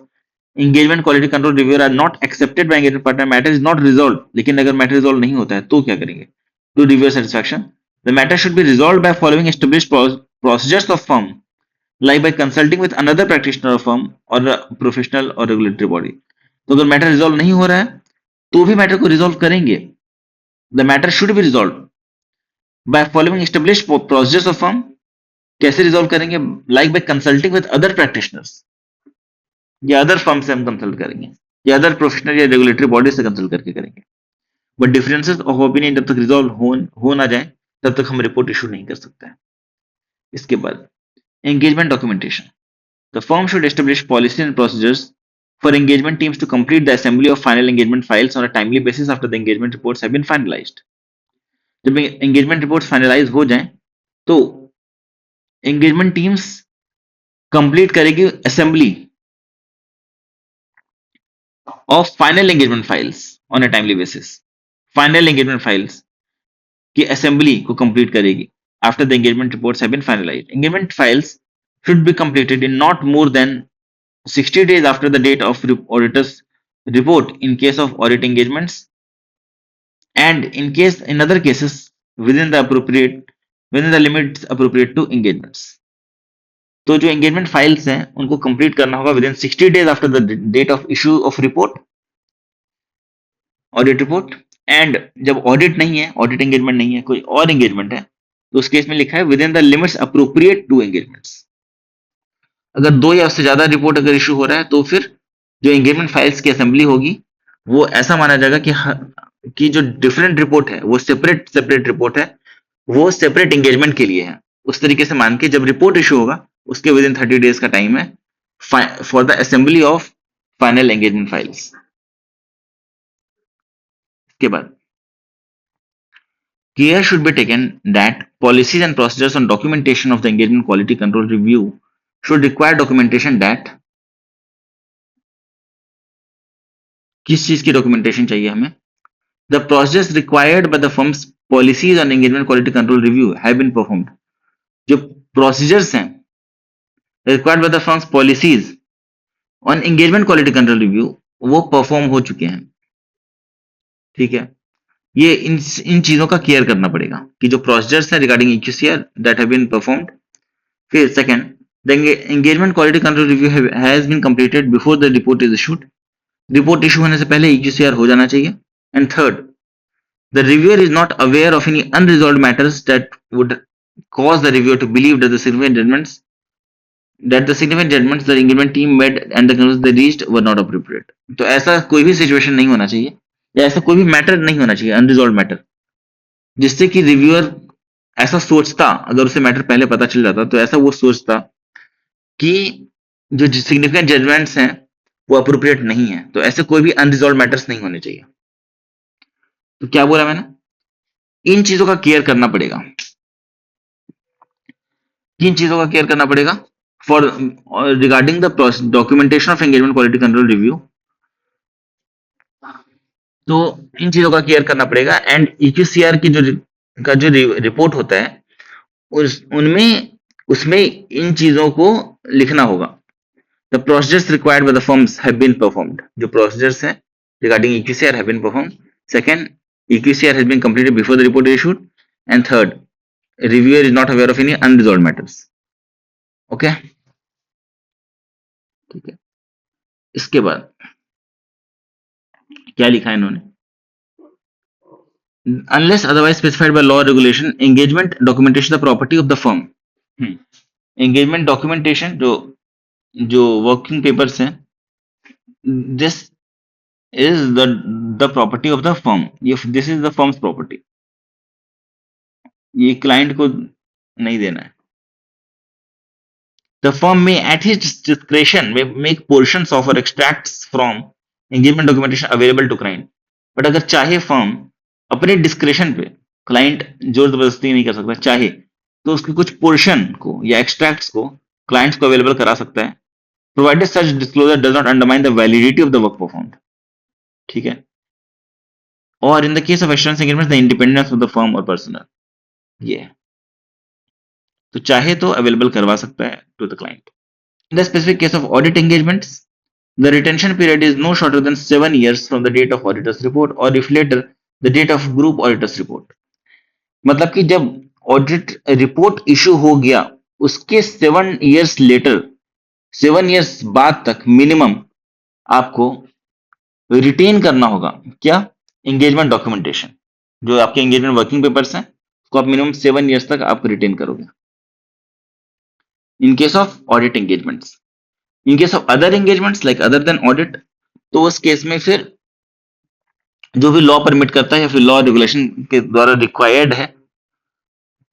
S1: engagement quality control reviewer are not accepted by engagement partner, matter is not resolve, लेकिन अगर मैटर रिजॉल्व नहीं होता है तो क्या करेंगे। To reviewer satisfaction, the matter should be resolve by following established procedures of firm, like by consulting with another practitioner of firm or professional or regulatory body. तो अगर मैटर रिजॉल्व नहीं हो रहा है तो भी मैटर को रिजॉल्व करेंगे। The matter should be resolve by following established procedures of firm। कैसे रिजॉल्व करेंगे, like by consulting with other practitioners, या अदर फर्म से हम कंसल्ट करेंगे, या अदर प्रोफेशनल या रेगुलेटरी बॉडी से कंसल्ट करके करेंगे। बट डिफरेंसेस ऑफ ओपिनियन जब तक रिजॉल्व हो ना जाए तब तक हम रिपोर्ट इशू नहीं कर सकते हैं। इसके बाद engagement documentation, the firm should establish policy and procedures for engagement teams to complete the assembly of final engagement files on a timely basis after the engagement reports have been finalised. जब engagement reports finalise हो जाएं तो engagement teams complete करेगी assembly of final engagement files on a timely basis. Final engagement files की assembly को complete करेगी after the engagement reports have been finalised. Engagement files should be completed in not more than 60 days after the date of auditor's report in case of audit engagements, and in other cases within the limits appropriate to engagements। तो जो engagement files हैं उनको complete करना होगा within 60 days after the date of issue of report, audit report. And जब audit नहीं है, audit engagement नहीं है, कोई और एंगेजमेंट है, तो उस केस में लिखा है with in the limits appropriate to engagements. अगर 2 या उससे ज्यादा रिपोर्ट अगर इशू हो रहा है तो फिर जो एंगेजमेंट फाइल्स की असेंबली होगी वो ऐसा माना जाएगा कि जो डिफरेंट रिपोर्ट है वो सेपरेट सेपरेट रिपोर्ट है, वो सेपरेट एंगेजमेंट के लिए है। उस तरीके से मान के जब रिपोर्ट इशू होगा उसके विद इन 30 डेज का टाइम है for the assembly of final engagement files. के बाद care should be taken that policies and procedures on documentation of the engagement quality control review should require documentation that किस चीज की documentation चाहिए हमें? The procedures required by the firm's policies on engagement quality control review have been performed. जो procedures हैं required by the firm's policies on engagement quality control review वो perform हो चुके हैं। ठीक है, ये इन चीजों का केयर करना पड़ेगा कि जो प्रोसीजर्स हैं regarding EQCR that have been performed. फिर second, the engagement quality control review has been completed before the report is issued. Report issue होने से पहले ईक्यूसीआर हो जाना चाहिए। And third, the reviewer is not aware of any unresolved matters that would cause the reviewer to believe that the significant judgments the engagement team made and the conclusions they reached were not appropriate। तो ऐसा कोई भी situation नहीं होना चाहिए या ऐसा कोई भी मैटर नहीं होना चाहिए अनरिजॉल्व मैटर जिससे कि रिव्यूअर ऐसा सोचता, अगर उसे मैटर पहले पता चल जाता तो ऐसा वो सोचता कि जो सिग्निफिकेंट जजमेंट्स हैं वो अप्रोप्रिएट नहीं है। तो ऐसे कोई भी अनरिजॉल्व मैटर्स नहीं होने चाहिए। तो क्या बोला मैंने, इन चीजों का केयर करना पड़ेगा। किन चीजों का केयर करना पड़ेगा? For regarding the documentation of engagement quality control review, तो इन चीजों का केयर करना पड़ेगा। एंड ईक्यूसीआर की जो रिपोर्ट होता है उनमें उसमें इन चीजों को लिखना होगा। The procedures required by the firms have been performed, जो प्रोसीजर्स हैं regarding EQCR have been performed. Second, EQCR has been completed before the report is issued. And third, reviewer is not aware of any unresolved matters. Okay, ठीक है। इसके बाद क्या लिखा है इन्होंने, unless otherwise specified by law or regulation, engagement documentation is the property of the firm। engagement documentation जो जो वर्किंग पेपर्स हैं, this is the property of the firm. ये this is the firm's property, ये client को नहीं देना है। The firm में एट हिज डिस्क्रेशन में मेक पोर्शंस ऑफ और extracts from engagement documentation available to client. But अगर चाहे फर्म अपने डिस्क्रेशन पे, क्लाइंट जोर जबरदस्ती नहीं कर सकता, चाहे तो उसके कुछ पोर्शन को या एक्सट्रैक्ट्स को क्लाइंट्स को अवेलेबल करा सकता है, provided such disclosure does not undermine the validity of the work performed. ठीक है, और in the case of assurance agreement the independence of the firm और पर्सनल, ये है। तो चाहे तो अवेलेबल करवा सकता है to the client. In the specific case of audit engagements, the retention period is no shorter than 7 years from the date of auditor's report or if later the date of group auditor's report। मतलब कि जब audit report issue हो गया उसके 7 years letter, 7 years बाद तक minimum आपको retain करना होगा क्या, एंगेजमेंट डॉक्यूमेंटेशन। जो आपके एंगेजमेंट वर्किंग पेपर्स हैं उसको आप मिनिमम 7 years तक आप रिटेन करोगे in case of audit engagements. In case of other engagements like other than audit, तो उस केस में फिर जो भी लॉ परमिट करता है या फिर लॉ रेगुलेशन के द्वारा रिक्वायर्ड है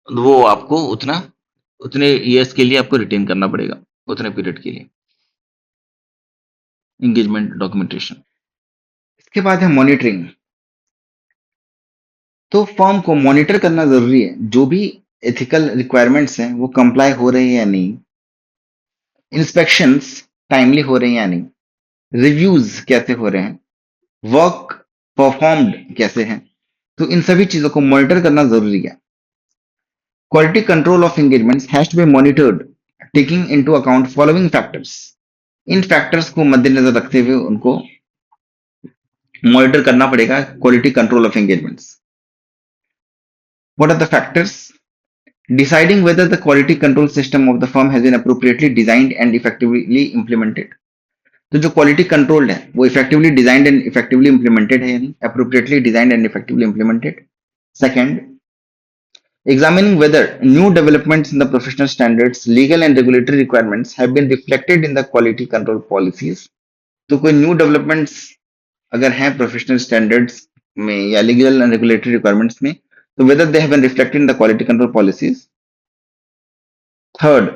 S1: वो आपको उतने ईयर्स के लिए आपको रिटेन करना पड़ेगा, उतने पीरियड के लिए एंगेजमेंट डॉक्यूमेंटेशन। इसके बाद है मॉनिटरिंग। तो फर्म को मॉनिटर करना जरूरी है, जो भी एथिकल रिक्वायरमेंट्स हैं वो कंप्लाई हो रहे हैं या नहीं, इंस्पेक्शंस टाइमली हो रहे हैं या नहीं, रिव्यूज कैसे हो रहे हैं, वर्क परफॉर्म्ड कैसे हैं। तो इन सभी चीजों को मॉनिटर करना जरूरी है। Quality control of engagements has to be monitored taking into account following factors. इन फैक्टर्स को मद्देनजर रखते हुए उनको मॉनिटर करना पड़ेगा quality control of engagements. What are the factors? Deciding whether the quality control system of the firm has been appropriately designed and effectively implemented। तो जो क्वालिटी कंट्रोल है वो effectively designed and effectively implemented है, यानी appropriately designed and effectively implemented. Second, examining whether new developments in the professional standards, legal and regulatory requirements have been reflected in the quality control policies. तो कोई new developments अगर हैं professional standards में या legal and regulatory requirements में, तो whether they have been reflected in the quality control policies. Third,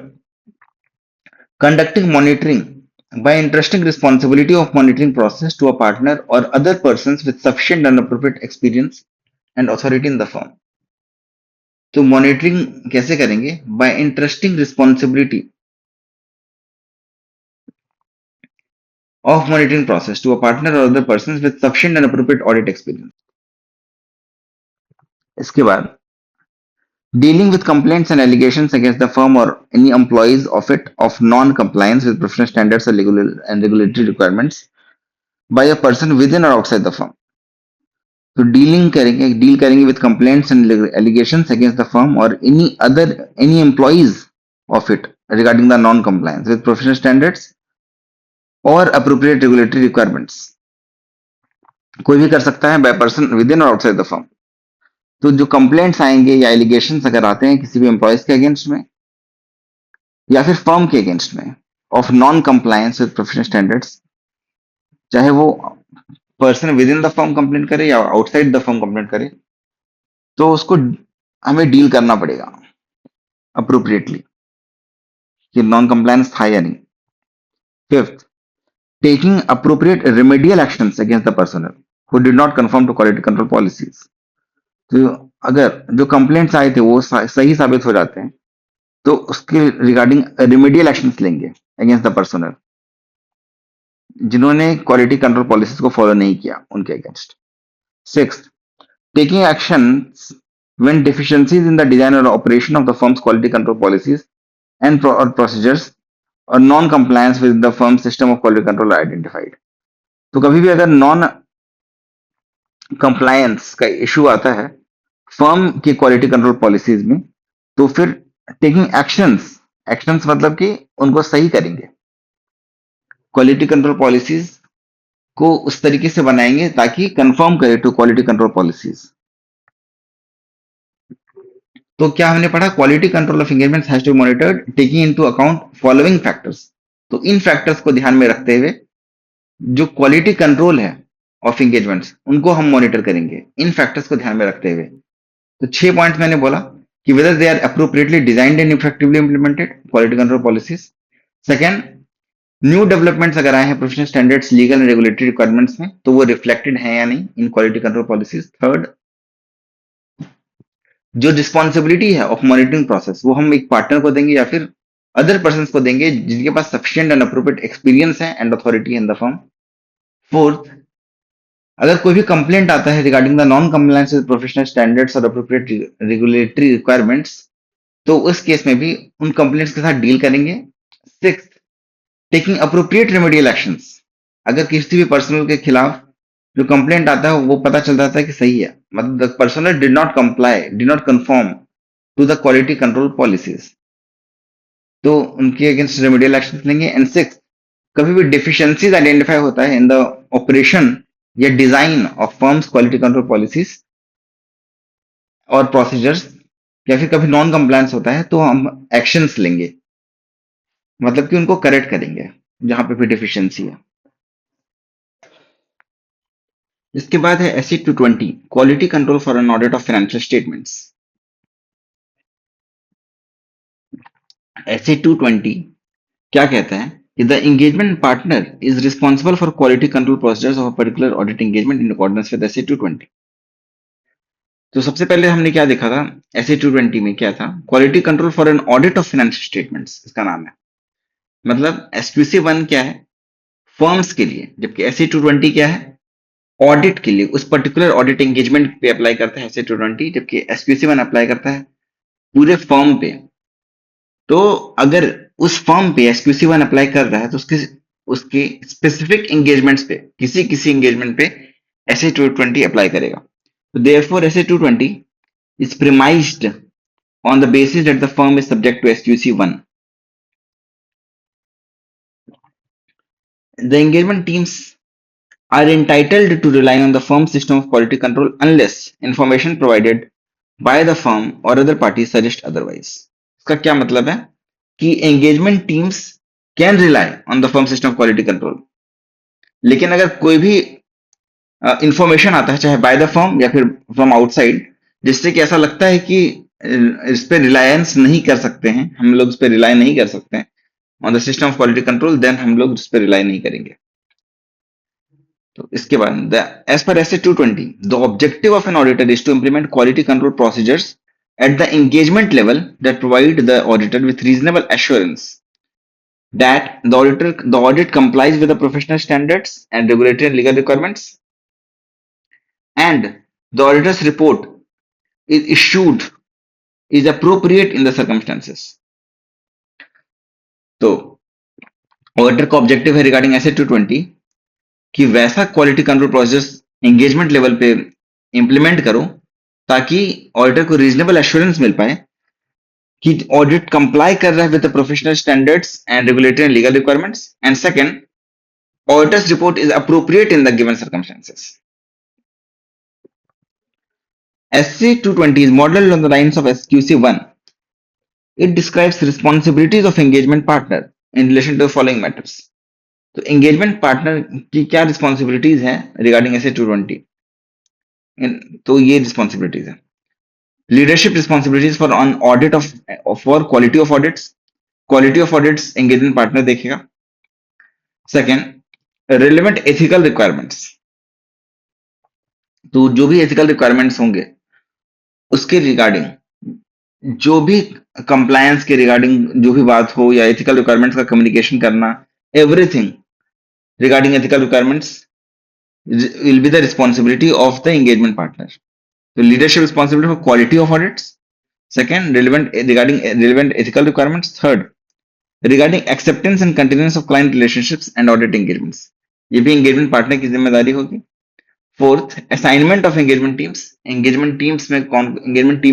S1: conducting monitoring by entrusting responsibility of monitoring process to a partner or other persons with sufficient and appropriate experience and authority in the firm. तो monitoring कैसे करेंगे? By interesting responsibility of monitoring process to a partner और other person with sufficient and appropriate audit experience. इसके बाद dealing with complaints and allegations against the firm or any employees of it of non-compliance with professional standards or legal and regulatory requirements by a person within or outside the firm. तो deal करेंगे with complaints and allegations against the firm और any employees of it regarding the non compliance with professional standards और appropriate regulatory requirements. कोई भी कर सकता है by person with इन और आउटसाइड द फर्म. तो जो कंप्लेंट्स आएंगे या एलिगेशंस अगर आते हैं किसी भी एम्प्लॉयज के अगेंस्ट में या फिर फर्म के अगेंस्ट में of non compliance with professional standards, चाहे वो person with in the firm complaint करे या आउटसाइड द फर्म कंप्लेंट करे, तो उसको हमें डील करना पड़ेगा अप्रोप्रिएटली कि नॉन कंप्लायंस था या नहीं. Fifth, taking appropriate remedial actions against the personnel who did not conform to quality control policies. तो अगर जो कंप्लेंट्स आए थे वो सही साबित हो जाते हैं तो उसके रिगार्डिंग रेमेडियल एक्शंस लेंगे अगेंस्ट द पर्सनल जिन्होंने क्वालिटी कंट्रोल पॉलिसीज को फॉलो नहीं किया उनके against. Sixth, taking actions when deficiencies in the design or operation of the firm's quality control policies and or procedures or non-compliance with the firm's system of quality control are identified. तो कभी भी अगर non compliance का issue आता है firm की quality control policies में, तो फिर टेकिंग एक्शंस मतलब कि उनको सही करेंगे. क्वालिटी कंट्रोल पॉलिसीज को उस तरीके से बनाएंगे ताकि कंफर्म करे टू क्वालिटी कंट्रोल पॉलिसीज. तो क्या हमने पढ़ा? Quality control of engagements has to be monitored taking into account following factors. तो इन फैक्टर्स को ध्यान में रखते हुए जो क्वालिटी कंट्रोल है ऑफ एंगेजमेंट्स उनको हम मॉनिटर करेंगे इन फैक्टर्स को ध्यान में रखते हुए. तो 6 पॉइंट्स मैंने बोला कि whether they are appropriately designed and effectively implemented quality control policies. Second, new developments अगर आए हैं professional standards legal and regulatory requirements में तो वो रिफ्लेक्टेड है या नहीं in quality control policies. Third, जो रिस्पॉन्सिबिलिटी है ऑफ मॉनिटरिंग प्रोसेस वो हम एक पार्टनर को देंगे या फिर अदर पर्सन को देंगे जिनके पास सफिशिएंट एंड अप्रोप्रिएट एक्सपीरियंस है and authority in the firm. Fourth, अगर कोई भी कंप्लेंट आता है regarding the non compliance with professional standards और अप्रोप्रिएट रेगुलेटरी रिक्वायरमेंट्स, तो उस केस में भी उन कंप्लेंट्स के साथ डील करेंगे. Sixth, taking appropriate remedial actions. अगर किसी भी पर्सनल के खिलाफ जो कंप्लेंट आता है वो पता चल जाता है कि सही है, मतलब the personnel did not comply, did not conform to the quality control policies, तो उनके अगेंस्ट रेमेडियल एक्शन लेंगे. एंड सिक्स, कभी भी डिफिशियंसीज आइडेंटिफाई होता है इन द ऑपरेशन या design of firm's quality control policies और प्रोसीजर्स या फिर कभी नॉन कंप्लायंस होता है तो हम एक्शंस लेंगे, मतलब कि उनको करेक्ट करेंगे जहां पे भी डिफिशियंसी है. इसके बाद है SE 220 quality control for an audit of financial statements. SE 220 क्या कहता है कि the engagement partner is responsible for quality control procedures of a particular audit engagement in accordance with SE 220. तो सबसे पहले हमने क्या देखा था SE 220 में? क्या था? Quality control for an audit of financial statements इसका नाम है. मतलब SQC 1 क्या है? फर्म्स के लिए, जबकि SE 220 क्या है? ऑडिट के लिए, उस पर्टिकुलर ऑडिट एंगेजमेंट पे अप्लाई करता है SE 220, जबकि SQC 1 अप्लाई करता है पूरे फर्म पे. तो अगर उस फर्म पे SQC 1 अप्लाई कर रहा है तो उसके स्पेसिफिक एंगेजमेंट्स पे किसी एंगेजमेंट पे SE 220 अप्लाई करेगा. तो therefore SE 220 is premised on the basis that the firm is subject to SQC 1. The engagement teams are entitled to rely on the firm's system of quality control unless information provided by the firm or other party suggest otherwise. इसका क्या मतलब है कि engagement teams can rely on the firm system of quality control. लेकिन अगर कोई भी information आता है चाहे बाय द फर्म या फिर फ्रॉम आउटसाइड जिससे कि ऐसा लगता है कि इस पे रिलायंस नहीं कर सकते हैं, हम लोग इस पे रिलाई नहीं कर सकते हैं on the system of quality control, then हम लोग इस पे रिलाई नहीं करेंगे। तो इसके बाद as per S A 220 the objective of an auditor is to implement quality control procedures at the engagement level that provide the auditor with reasonable assurance that the audit complies with the professional standards and regulatory and legal requirements, and the auditor's report is issued is appropriate in the circumstances. तो auditor का objective है regarding S 220 कि वैसा quality control process engagement level पे implement करो ताकि auditor को reasonable assurance मिल पाए कि ऑडिट कंप्लाई कर रहा है with the professional standards and regulatory and legal requirements, and second auditors report is appropriate in the given circumstances. SC 220 is modeled on the lines of SQC 1. It describes responsibilities of engagement partner in relation to the following matters. तो engagement partner की क्या responsibilities हैं regarding SC 220? तो ये responsibilities हैं. Leadership responsibilities for on audit for quality of audits. Quality of audits engagement partner देखेगा. Second, relevant ethical requirements. तो जो भी ethical requirements होंगे उसके रिगार्डिंग जो भी कंप्लायंस के रिगार्डिंग जो भी बात हो या एथिकल रिक्वायरमेंट्स का कम्युनिकेशन करना, everything regarding ethical requirements will be the responsibility of the engagement partner. So leadership responsibility for quality of audits. Second, regarding relevant ethical requirements. Third, regarding acceptance and continuance of client relationships and audit engagements. ये भी engagement partner की जिम्मेदारी होगी. Fourth, assignment of engagement teams. Engagement team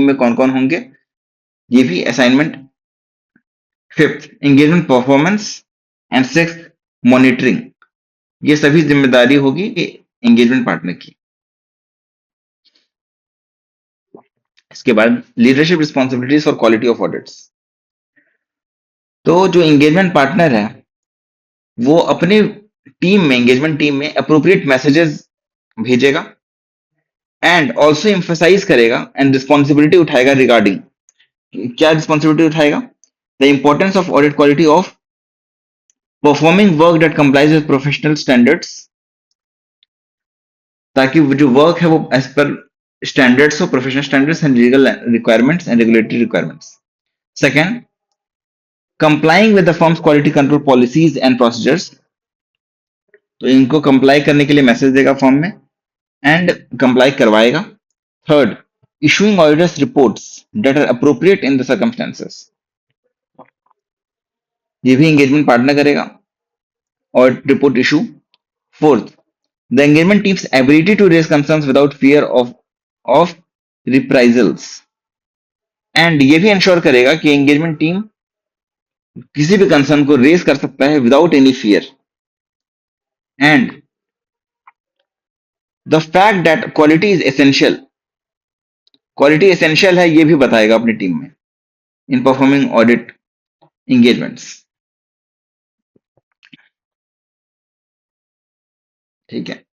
S1: में कौन कौन होंगे ये भी assignment. Fifth, engagement performance, and sixth, monitoring. ये सभी जिम्मेदारी होगी एंगेजमेंट पार्टनर की. इसके बाद leadership responsibilities for quality of audits. तो जो एंगेजमेंट पार्टनर है वो अपने एंगेजमेंट टीम में अप्रोप्रिएट मैसेजेस भेजेगा एंड ऑल्सो एम्फसाइज करेगा एंड रिस्पॉन्सिबिलिटी उठाएगा रिगार्डिंग. क्या रिस्पॉन्सिबिलिटी उठाएगा? The importance of audit quality of performing work that complies with professional standards, ताकि जो वर्क है वो एज पर स्टैंडर्ड्स हो, professional standards and legal requirements and regulatory requirements. Second, complying with the firms quality control policies and procedures. तो इनको comply करने के लिए मैसेज देगा फॉर्म में एंड कंप्लाई करवाएगा. Third, issuing auditor's reports that are appropriate in the circumstances. ये भी एंगेजमेंट पार्टनर करेगा और report issue. Fourth, the engagement team's ability to raise concerns without fear of reprisals. And ये भी ensure करेगा कि एंगेजमेंट टीम किसी भी कंसर्न को रेज कर सकता है without any fear. And the fact that quality is essential, quality essential है ये भी बताएगा अपनी टीम में इन परफॉर्मिंग ऑडिट एंगेजमेंट्स. ठीक है.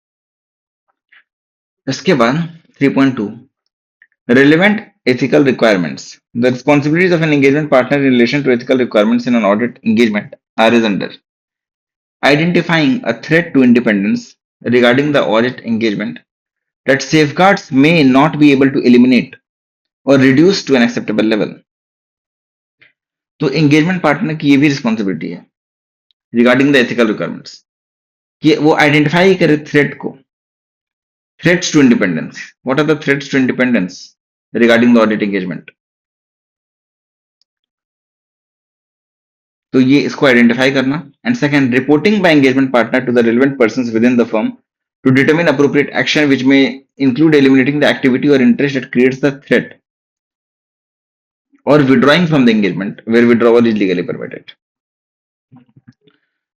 S1: इसके बाद 3.2 relevant ethical requirements. The responsibilities of an engagement partner in relation to ethical requirements in an audit engagement are as under: identifying a threat to independence regarding the audit engagement that safeguards may not be able to eliminate or reduce to an acceptable level. तो engagement partner की ये भी responsibility है regarding the ethical requirements कि वो identify करे threat को. Threats to independence. What are the threats to independence regarding the audit engagement? तो ये इसको आइडेंटिफाई करना. And second, reporting by engagement partner to the relevant persons with in the firm to determine appropriate action which may include eliminating the activity और interest that creates the threat और withdrawing from the engagement where withdrawal is legally permitted.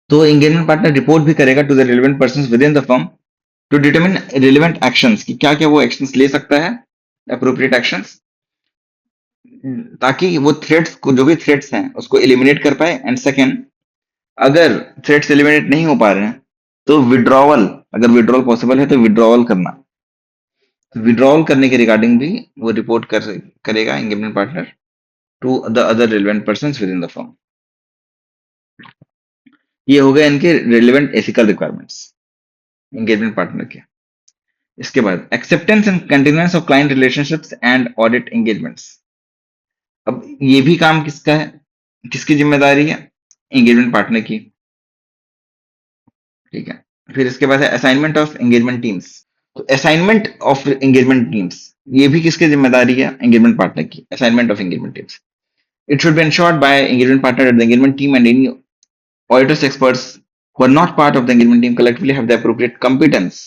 S1: तो engagement partner report भी करेगा to the relevant persons with in the firm to determine relevant actions कि क्या क्या वो actions ले सकता है, अप्रोप्रिएट एक्शंस, ताकि वो थ्रेड्स को, जो भी थ्रेड्स हैं उसको एलिमिनेट कर पाए। एंड सेकेंड, अगर थ्रेड्स एलिमिनेट नहीं हो पा रहे हैं तो विड्रॉवल, अगर विड्रॉवल पॉसिबल है तो विड्रॉवल करना, विड्रॉवल करने के रिगार्डिंग भी वो रिपोर्ट करेगा engagement partner to the other relevant person with in the firm. ये हो गए इनके relevant ethical requirements engagement partner के। इसके बाद acceptance and continuance of client relationships and audit engagements. अब ये भी काम किसका है, किसकी जिम्मेदारी है? एंगेजमेंट पार्टनर की। ठीक है। फिर इसके बाद है असाइनमेंट ऑफ एंगेजमेंट टीम्स। तो असाइनमेंट ऑफ एंगेजमेंट टीम्स, ये भी किसकी जिम्मेदारी है? एंगेजमेंट पार्टनर की। Assignment of engagement teams, it should be ensured by engagement partner that the engagement team and any auditors experts who are not part of the engagement team collectively have the appropriate competence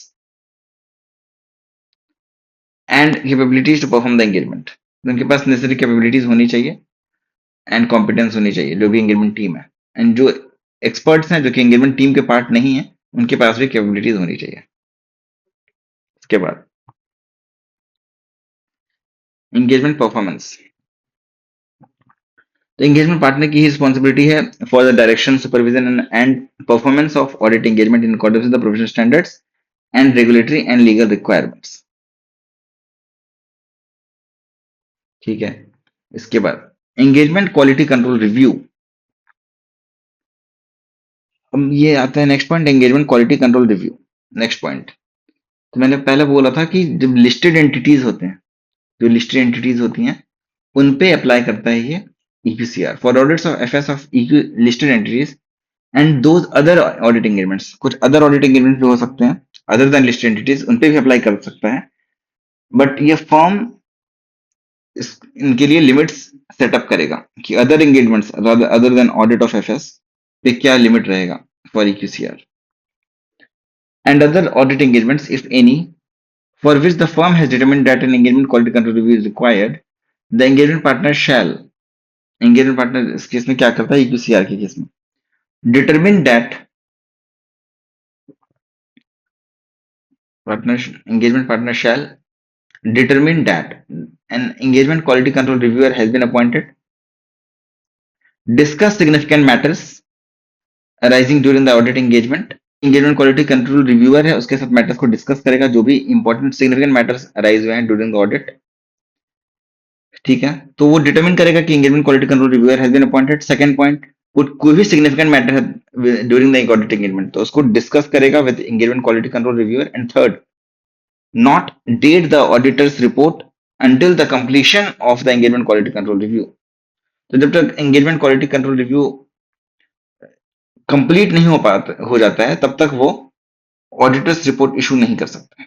S1: and capabilities to perform the engagement। तो उनके पास necessary capabilities होनी चाहिए and competence होनी चाहिए, जो भी engagement team है। And जो एक्सपर्ट्स हैं जो कि एंगेजमेंट टीम के पार्ट नहीं है, उनके पास भी कैपेबिलिटीज होनी चाहिए। इसके बाद एंगेजमेंट परफॉर्मेंस। तो एंगेजमेंट पार्टनर की ही रिस्पॉन्सिबिलिटी है for the direction, supervision and performance of audit engagement in accordance with the professional standards and regulatory and legal requirements. ठीक है। इसके बाद एंगेजमेंट क्वालिटी कंट्रोल रिव्यू। अब ये आता है next point, engagement quality control review. Next point, तो मैंने पहले बोला था कि जब लिस्टेड एंटिटीज होते हैं, जो लिस्टेड एंटिटीज होती हैं उन पे अप्लाई करता है ये EQCR for audits of FS of EQ listed entities and those other audit engagements. कुछ अदर ऑडिट एंगेजमेंट भी हो सकते हैं अदर देन लिस्टेड एंटिटीज, उन पे भी अप्लाई कर सकता है। बट ये फॉर्म इनके लिए लिमिट्स सेटअप करेगा कि other engagements other than audit of FS पे क्या लिमिट रहेगा for EQCR and other audit engagements, if any, for which the firm has determined that an engagement quality control review is required, the engagement partner shall, engagement partner इस case में क्या करता है EQCR के case में, determine that engagement partner shall determine that an engagement quality control reviewer has been appointed, discuss significant matters arising during the audit engagement। Engagement quality control reviewer है, उसके साथ मैटर्स को डिस्कस करेगा जो भी important significant matters arise हुए हैं during the audit. ठीक है। तो वो डिटरमिन करेगा कि engagement quality control reviewer has been appointed. Second point, कोई भी सिग्निफिकेंट मैटर है ड्यूरिंग द ऑडिट एंगेजमेंट तो उसको डिस्कस करेगा with engagement quality control reviewer. And third, not date the auditor's report until the completion of the engagement quality control review. तो जब तक engagement quality control review complete नहीं हो जाता है तब तक वो ऑडिटर्स रिपोर्ट इशू नहीं कर सकते।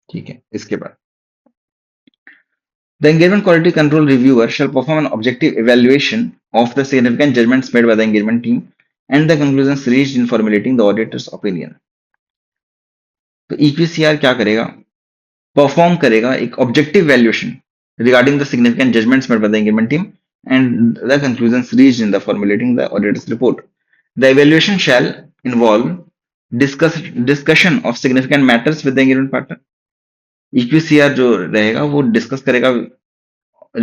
S1: ठीक है। इसके बाद the engagement quality control reviewer shall perform an objective evaluation of the significant judgments made by the engagement team and the conclusions reached in formulating the auditor's opinion। तो EQCR क्या करेगा, परफॉर्म करेगा एक objective valuation regarding the significant judgments made by the engagement team and the conclusions reached in the formulating the auditor's report। The evaluation shall involve discussion of significant matters with the engagement partner। EQCR जो रहेगा वो discuss करेगा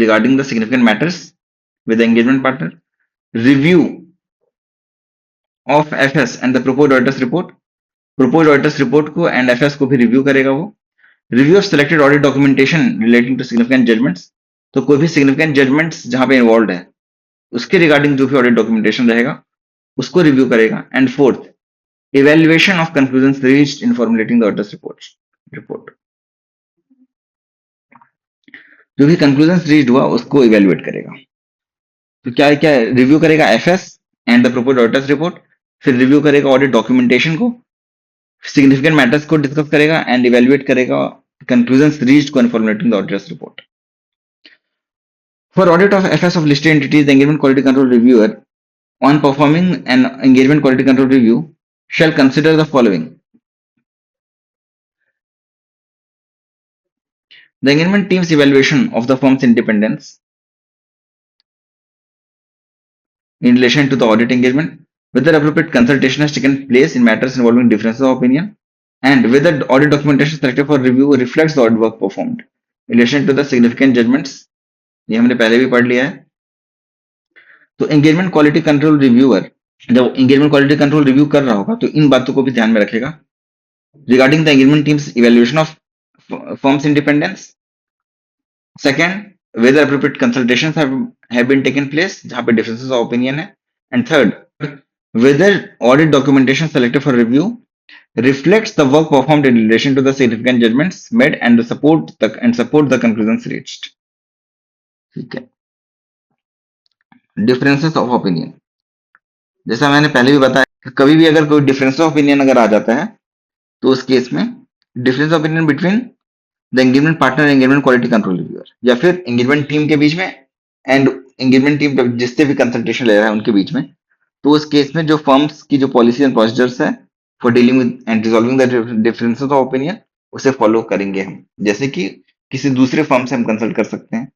S1: regarding the significant matters with the engagement partner, review of FS and the proposed auditors report, proposed auditors report को and FS को भी review करेगा वो, review of selected audit documentation relating to significant judgments। तो कोई भी significant judgments जहां पे involved है उसके रिगार्डिंग जो भी ऑडिट डॉक्यूमेंटेशन रहेगा उसको रिव्यू करेगा। And fourth, evaluation of conclusions reached in formulating the auditor's report. जो भी कंक्लूजन्स रीच्ड हुआ उसको इवेल्युएट करेगा। तो क्या क्या रिव्यू करेगा, FS and the proposed auditor's report, फिर रिव्यू करेगा ऑडिट डॉक्यूमेंटेशन को, सिग्निफिकेंट मैटर्स को डिस्कस करेगा एंड इवेल्युएट करेगा कंक्लूजन्स रीच्ड को in formulating the auditor's report. For audit of FS of listed entities, the engagement quality control reviewer on performing an engagement quality control review shall consider the following: the engagement team's evaluation of the firm's independence in relation to the audit engagement, whether appropriate consultation has taken place in matters involving differences of opinion, and whether the audit documentation selected for review reflects the audit work performed in relation to the significant judgments, ये हमने पहले भी पढ़ लिया है। तो engagement quality control reviewer जब engagement quality control review कर रहा होगा तो इन बातों को भी ध्यान में रखेगा। Regarding the engagement team's evaluation of firm's independence, second whether appropriate consultations have been taken place जहां पे differences of opinion है, and third whether audit documentation selected for review reflects the work performed in relation to the significant judgments made and support the conclusions reached। ठीक है, differences of opinion जैसा मैंने पहले भी बताया, कभी भी अगर कोई डिफरेंस ऑफ ओपिनियन अगर आ जाता है तो उस केस में difference of opinion between the engagement partner engagement quality control reviewer या फिर एंगेजमेंट टीम के बीच में एंड एंगेजमेंट टीम जिससे भी कंसल्टेशन ले रहा है उनके बीच में, तो उस केस में जो फर्म्स की जो पॉलिसी एंड प्रोसीजर्स है for dealing with and resolving the differences of opinion उसे फॉलो करेंगे हम। जैसे कि किसी दूसरे फर्म से हम कंसल्ट कर सकते हैं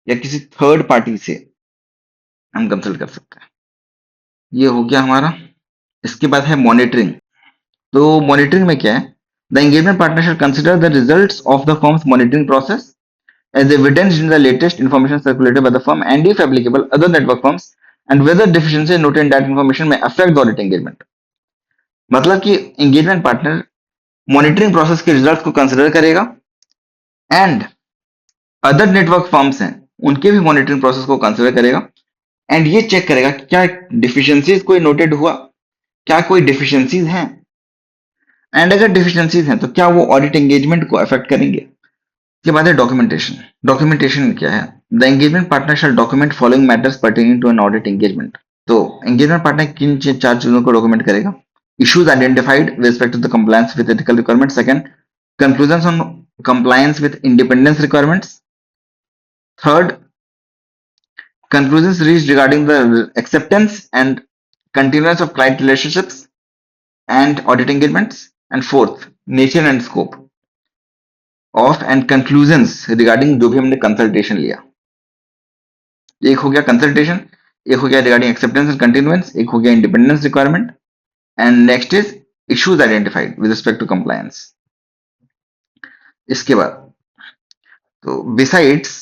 S1: या किसी थर्ड पार्टी से हम कंसल्ट कर सकते हैं। ये हो गया हमारा। इसके बाद है मॉनिटरिंग। तो मॉनिटरिंग में क्या है, the engagement partner should consider the results of the firms monitoring process as evidenced in the latest information circulated by the firm and if applicable other network firms and whether deficiencies noted in that information may affect the audit engagement। मतलब कि engagement partner monitoring process के results को consider करेगा and other network firms हैं उनके भी monitoring process को consider करेगा एंड ये चेक करेगा क्या डिफिशियंसीज कोई नोटेड हुआ, क्या कोई डिफिशियंसीज हैं, एंड अगर डिफिशियंसीज हैं तो क्या वो ऑडिट एंगेजमेंट को अफेक्ट करेंगे। के बाद है डॉक्यूमेंटेशन। डॉक्यूमेंटेशन क्या है, the engagement partner shall document following matters pertaining to an audit engagement. तो एंगेजमेंट पार्टनर किन चार चीजों को डॉक्यूमेंट करेगा, issues identified with respect to the compliance with ethical requirement, second conclusions on compliance with independence requirements, third conclusions reached regarding the acceptance and continuance of client relationships and audit engagements, and fourth nature and scope of and conclusions regarding जो भी हमने consultation लिया। एक हो गया consultation, एक हो गया रिगार्डिंग एक्सेप्टेंस एंड कंटिन्यूएंस, एक हो गया independence requirement, and next is issues identified with respect to compliance. इसके बाद तो बिसाइड्स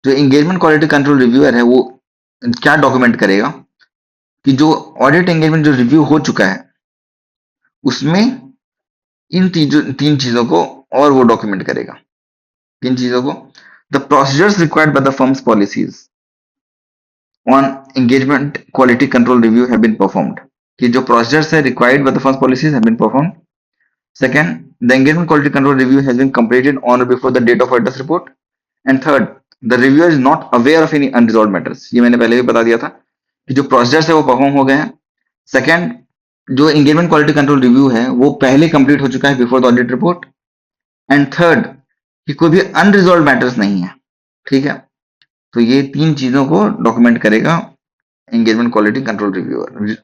S1: जो एंगेजमेंट क्वालिटी कंट्रोल रिव्यूअर है वो क्या डॉक्यूमेंट करेगा कि जो ऑडिट एंगेजमेंट जो रिव्यू हो चुका है उसमें इन तीन चीजों को और वो डॉक्यूमेंट करेगा। किन चीजों को, the procedures required by the firm's policies on engagement quality control review have been performed, कि जो प्रोसीजर्स है required by the firm's policies have been performed. Second, the engagement quality control review has been completed on और before the date of auditor's report, and third the reviewer is not aware of any unresolved matters. ये मैंने पहले भी बता दिया था कि जो प्रोसीजर्स है वो परफॉर्म हो गए हैं। सेकंड, जो एंगेजमेंट क्वालिटी कंट्रोल रिव्यू है वो पहले कंप्लीट हो चुका है before the audit report, and third कि कोई भी अनरिजॉल्व मैटर्स नहीं है। ठीक है, तो ये तीन चीजों को डॉक्यूमेंट करेगा एंगेजमेंट क्वालिटी कंट्रोल रिव्यूअर।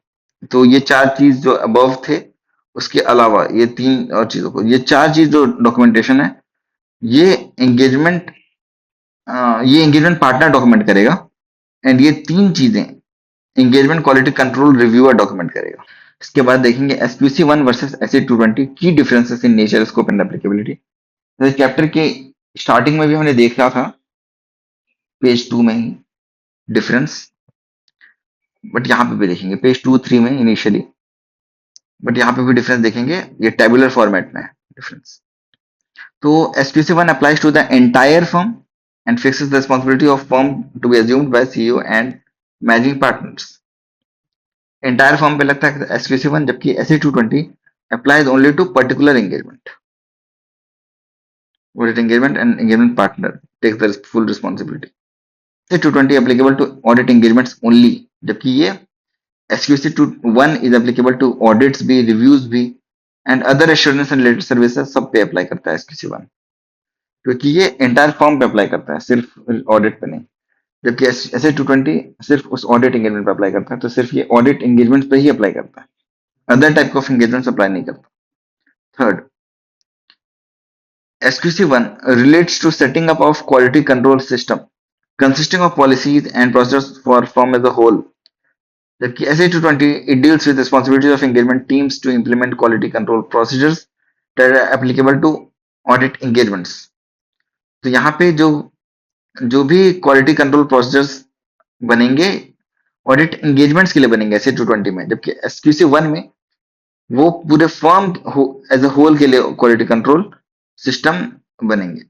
S1: तो ये चार चीज जो अबव थे उसके अलावा ये तीन और चीजों को, ये चार चीज जो डॉक्यूमेंटेशन है ये एंगेजमेंट पार्टनर डॉक्यूमेंट करेगा एंड ये तीन चीजें engagement quality control reviewer document करेगा। इसके बाद देखेंगे एसक्यूसी 1 वर्सेस एसए 220 की differences in nature, scope and applicability. तो इस चैप्टर के स्टार्टिंग में भी हमने देखा था पेज 2 में ही डिफरेंस, बट यहाँ पे भी देखेंगे पेज 2-3 में इनिशियली, बट यहाँ पे भी डिफरेंस देखेंगे, ये टेबुलर फॉर्मेट में है डिफरेंस। तो SQC 1 applies to the entire firm and fixes the responsibility of firm to be assumed by CEO and managing partners। entire firm पे लगता है SQC 1, जबकि SE 220 applies only to particular engagement। audit engagement and engagement partner takes the full responsibility। SE 220 applicable to audit engagements only, जबकि ये SQC 1 is applicable to audits भी, reviews भी and other assurance and related services सब पे apply करता है SQC 1, क्योंकि ये एंटायर फॉर्म पे अप्लाई करता है, सिर्फ ऑडिट पे नहीं। जबकि एसए 220 सिर्फ उस ऑडिट एंगेजमेंट पे अप्लाई करता है, तो सिर्फ ये ऑडिट एंगेजमेंट पे ही अप्लाई करता है, other type of engagement apply नहीं करता। Third, SQC 1 relates to setting up of quality control system consisting of policies and process for firm as a whole, जबकि SA 220 it deals with responsibilities of engagement teams to implement quality control procedures that are applicable to audit engagements. तो यहाँ पे जो जो भी quality control procedures बनेंगे audit engagements के लिए बनेंगे ऐसे 220 में, जबकि एसक्यूसी 1 में वो पूरे फर्म एज अ होल के लिए क्वालिटी कंट्रोल सिस्टम बनेंगे।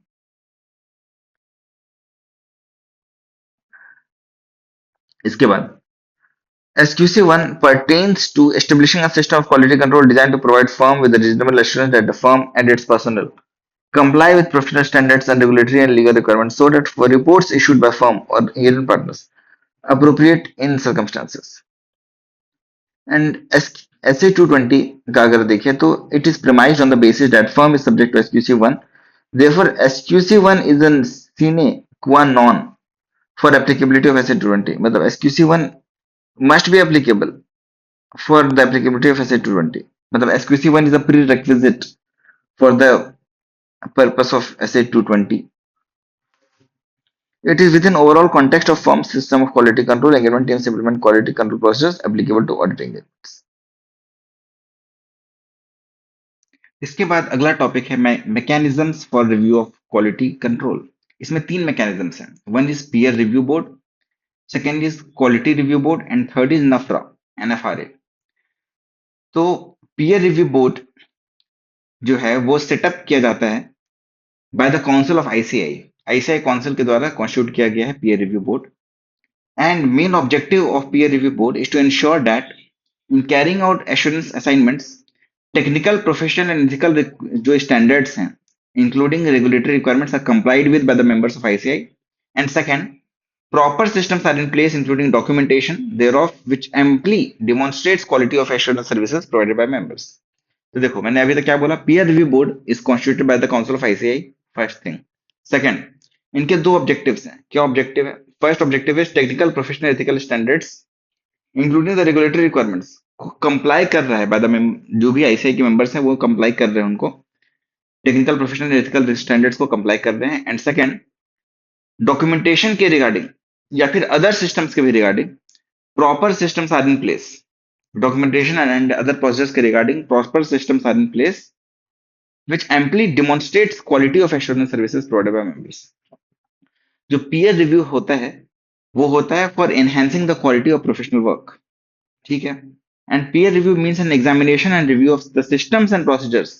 S1: इसके बाद SQC1 pertains to establishing a system of quality control designed to provide firm with a reasonable assurance that the firm and its personnel comply with professional standards and regulatory and legal requirements so that for reports issued by firm or engagement partners appropriate in circumstances. And SA220 का अगर देखें तो it is premised on the basis that firm is subject to SQC1. Therefore, SQC1 is a sine qua non for applicability of SA220. मतलब SQC1 must be applicable for the applicability of SA220. मतलब SQC1 is a prerequisite for the purpose of SA220. It is within overall context of firm's system of quality control. Engagement teams implement quality control procedures applicable to audit engagements. इसके बाद अगला topic है mechanisms for review of quality control. इसमें तीन mechanisms हैं। One is peer review board, second is quality review board and third is NFRA NFRA। तो peer review board जो है वो सेटअप किया जाता है by the council of ICAI council के द्वारा कॉन्स्टिट्यूट किया गया है peer review board. And main objective of peer review board is to ensure that in carrying out assurance assignments technical, professional and ethical जो standards हैं including regulatory requirements are complied with by the members of ICAI. And second, proper systems are in place including documentation thereof which amply demonstrates quality of assurance services provided by members। तो देखो मैंने अभी तक क्या बोला, peer review board is constituted bye the council of ICI, first thing. Second, इनके दो objectives हैं। क्या ऑब्जेक्टिव है? First objective is technical, professional, ethical standards including the regulatory requirements को कंप्लाई कर रहा है बाय द जो भी आईसीआई के मेंबर्स हैं वो कंप्लाई कर रहे हैं, उनको टेक्निकल, प्रोफेशनल, एथिकल स्टैंडर्ड्स को कंप्लाई कर रहे हैं। एंड सेकंड, डॉक्यूमेंटेशन के रिगार्डिंग या फिर अदर सिस्टम्स के भी regarding proper systems are in place. Documentation and other process के regarding proper systems are in place which amply demonstrates quality of assurance services provided by members। जो peer review होता है वो होता है for enhancing the quality of professional work, ठीक है। And peer review means an examination and review of the systems and procedures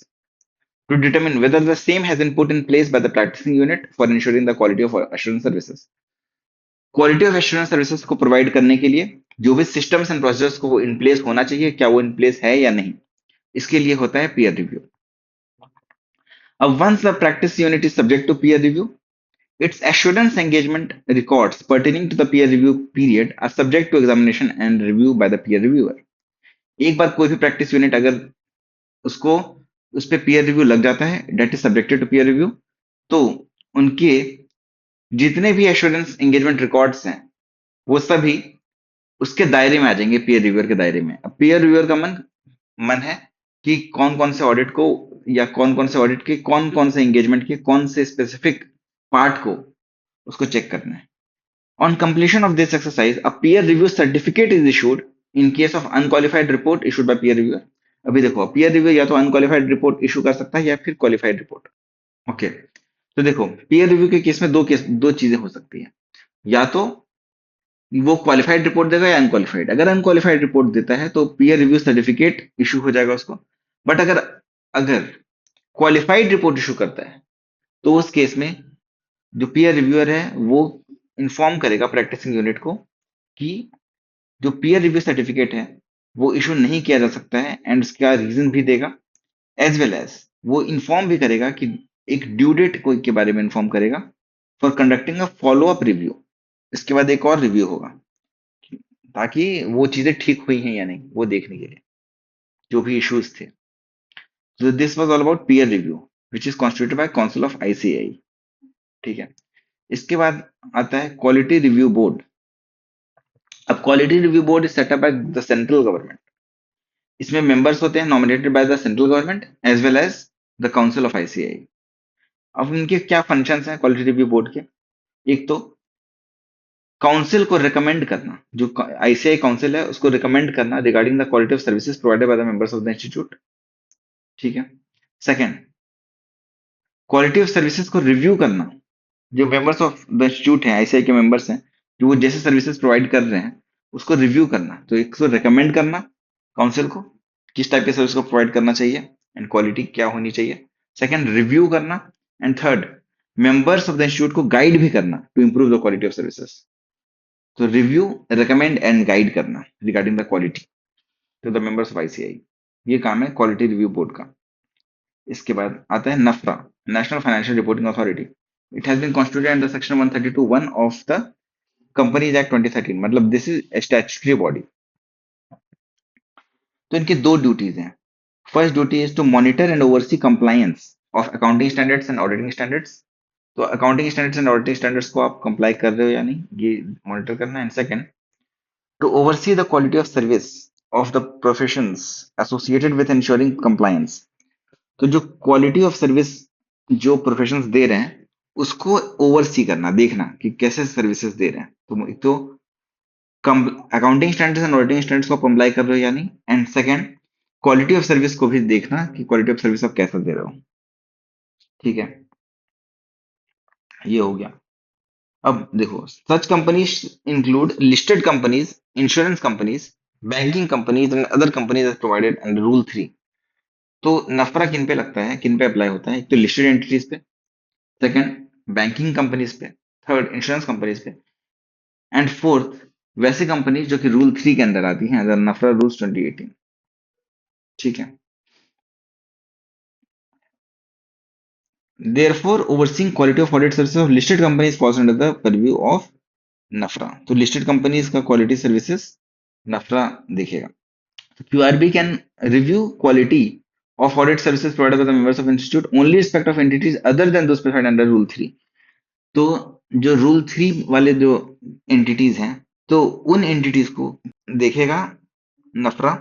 S1: to determine whether the same has been put in place by the practicing unit for ensuring the quality of assurance services। Quality of assurance services को provide करने के लिए जो भी systems and processors को वो in place होना चाहिए, क्या वो इन प्लेस है या नहीं, इसके लिए होता है पीयर रिव्यू। अब once the practice unit is subject to peer review, its assurance engagement records pertaining to the peer review period are subject to examination and review by the peer reviewer. एक बार कोई भी practice unit अगर उसको उस पर peer review लग जाता है, that is subjected to peer review, तो उनके जितने भी एश्योरेंस एंगेजमेंट रिकॉर्ड्स हैं वो सभी उसके दायरे में आ जाएंगे, पीयर रिव्यूअर के दायरे में। अब पीयर रिव्यूअर का मन है कि कौन कौन से ऑडिट को या कौन कौन से ऑडिट के कौन कौन से एंगेजमेंट के कौन से स्पेसिफिक पार्ट को उसको चेक करना है। On completion of this exercise a peer review certificate is issued in case of unqualified report issued by peer reviewer. अभी देखो पीयर रिव्यू या तो अनक्वालिफाइड रिपोर्ट इशू कर सकता है या फिर क्वालिफाइड रिपोर्ट। ओके, तो देखो पीयर रिव्यू के केस में दो चीजें हो सकती है, या तो वो क्वालिफाइड रिपोर्ट देगा या अनक्वालिफाइड। अगर अनक्वालिफाइड रिपोर्ट देता है तो पीयर रिव्यू सर्टिफिकेट इशू हो जाएगा उसको। बट अगर अगर क्वालिफाइड रिपोर्ट इशू करता है तो उस केस में जो पीयर रिव्यूअर है वो इन्फॉर्म करेगा प्रैक्टिसिंग यूनिट को कि जो पीयर रिव्यू सर्टिफिकेट है वो इशू नहीं किया जा सकता है, एंड उसका रीजन भी देगा। एज वेल एज वो इन्फॉर्म भी करेगा कि एक ड्यू डेट को के बारे में इन्फॉर्म करेगा for conducting a follow up review. इसके बाद एक और रिव्यू होगा ताकि वो चीजें ठीक हुई हैं या नहीं वो देखने के लिए जो भी इश्यूज थे। तो this was all about peer review which is constituted by council of ICAI, ठीक है। इसके बाद आता है क्वालिटी रिव्यू बोर्ड। अब quality review board is set up by the central government. इसमें मेंबर्स होते हैं nominated by the central government as well as the council of ICAI. अब इनके क्या फंक्शंस हैं क्वालिटी रिव्यू बोर्ड के? एक तो काउंसिल को रिकमेंड करना, जो आईसीआई काउंसिल है उसको रिकमेंड करना regarding the quality of services provided by the members of the institute, ठीक है। सेकंड, क्वालिटी ऑफ सर्विसेज को रिव्यू करना। जो मेंबर्स ऑफ द इंस्टीट्यूट हैं, आईसीआई के मेंबर्स हैं, जो वो जैसे सर्विसेज प्रोवाइड कर रहे हैं उसको रिव्यू करना। तो एक तो रिकमेंड करना काउंसिल को किस टाइप के सर्विस को प्रोवाइड करना चाहिए एंड क्वालिटी क्या होनी चाहिए। सेकंड, रिव्यू करना। And third, members of the institute को गाइड भी करना to improve the quality of services. तो रिव्यू, रिकमेंड एंड गाइड करना regarding the quality to the members of ICAI, ये काम है क्वालिटी रिव्यू बोर्ड का। इसके बाद आता है NFRA, national financial reporting authority. It has been constituted under section 132(1) of the companies act 2013, मतलब this is a statutory body. तो इनकी दो ड्यूटीज हैं। First duty is to monitor and oversee compliance of accounting standards and auditing standards. तो accounting standards and auditing standards को आप comply कर रहे हो या नहीं, ये मॉनिटर करना। And second, to oversee the quality of service of the professions associated with ensuring compliance. तो जो क्वालिटी ऑफ सर्विस जो प्रोफेशंस दे रहे हैं उसको ओवरसी करना, देखना कि कैसे सर्विसेज दे रहे हैं। तो एक तो accounting standards and auditing standards को अप्लाई कर रहे हो या नहीं। And second, quality of service को भी देखना कि क्वालिटी ऑफ सर्विस आप कैसा दे रहे हो। ठीक है, ये हो गया। अब देखो, such companies include listed companies, insurance companies, banking companies and other companies as provided under rule 3। तो नफरा किन पे लगता है, किन पे अप्लाई होता है? एक तो लिस्टेड एंटिटीज पे, सेकंड बैंकिंग कंपनीज पे, थर्ड इंश्योरेंस कंपनीज पे, एंड फोर्थ वैसी कंपनी जो कि रूल 3 के अंदर आती हैं, नफरा रूल्स 2018। ठीक है, therefore overseeing quality of audit services of listed companies falls under the purview of नफरा। तो लिस्टेड कंपनीज का क्वालिटी सर्विसेज नफरा देखेगा। QRB can review quality of audit services provided by the members of institute only respect of entities other than those specified under rule 3। तो जो rule 3 वाले जो entities हैं, तो उन एंटिटीज को देखेगा नफरा,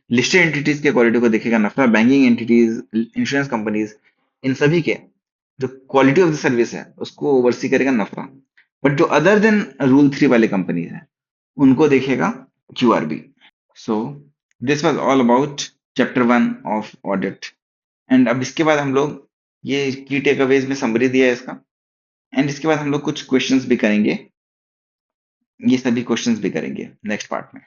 S1: लिस्टेड एंटिटीज के क्वालिटी को देखेगा नफरा, बैंकिंग एंटिटीज, इंश्योरेंस कंपनीज, इन सभी के जो क्वालिटी ऑफ द सर्विस है उसको ओवरसी करेगा नफरा। बट जो अदर देन रूल 3 वाले कंपनीज हैं उनको देखेगा QRB। So this was all about chapter 1 of audit. And अब इसके बाद हम लोग ये की टेक अवेज में समरी दिया है इसका, एंड इसके बाद हम लोग कुछ क्वेश्चंस भी करेंगे, ये सभी क्वेश्चंस भी करेंगे नेक्स्ट पार्ट में।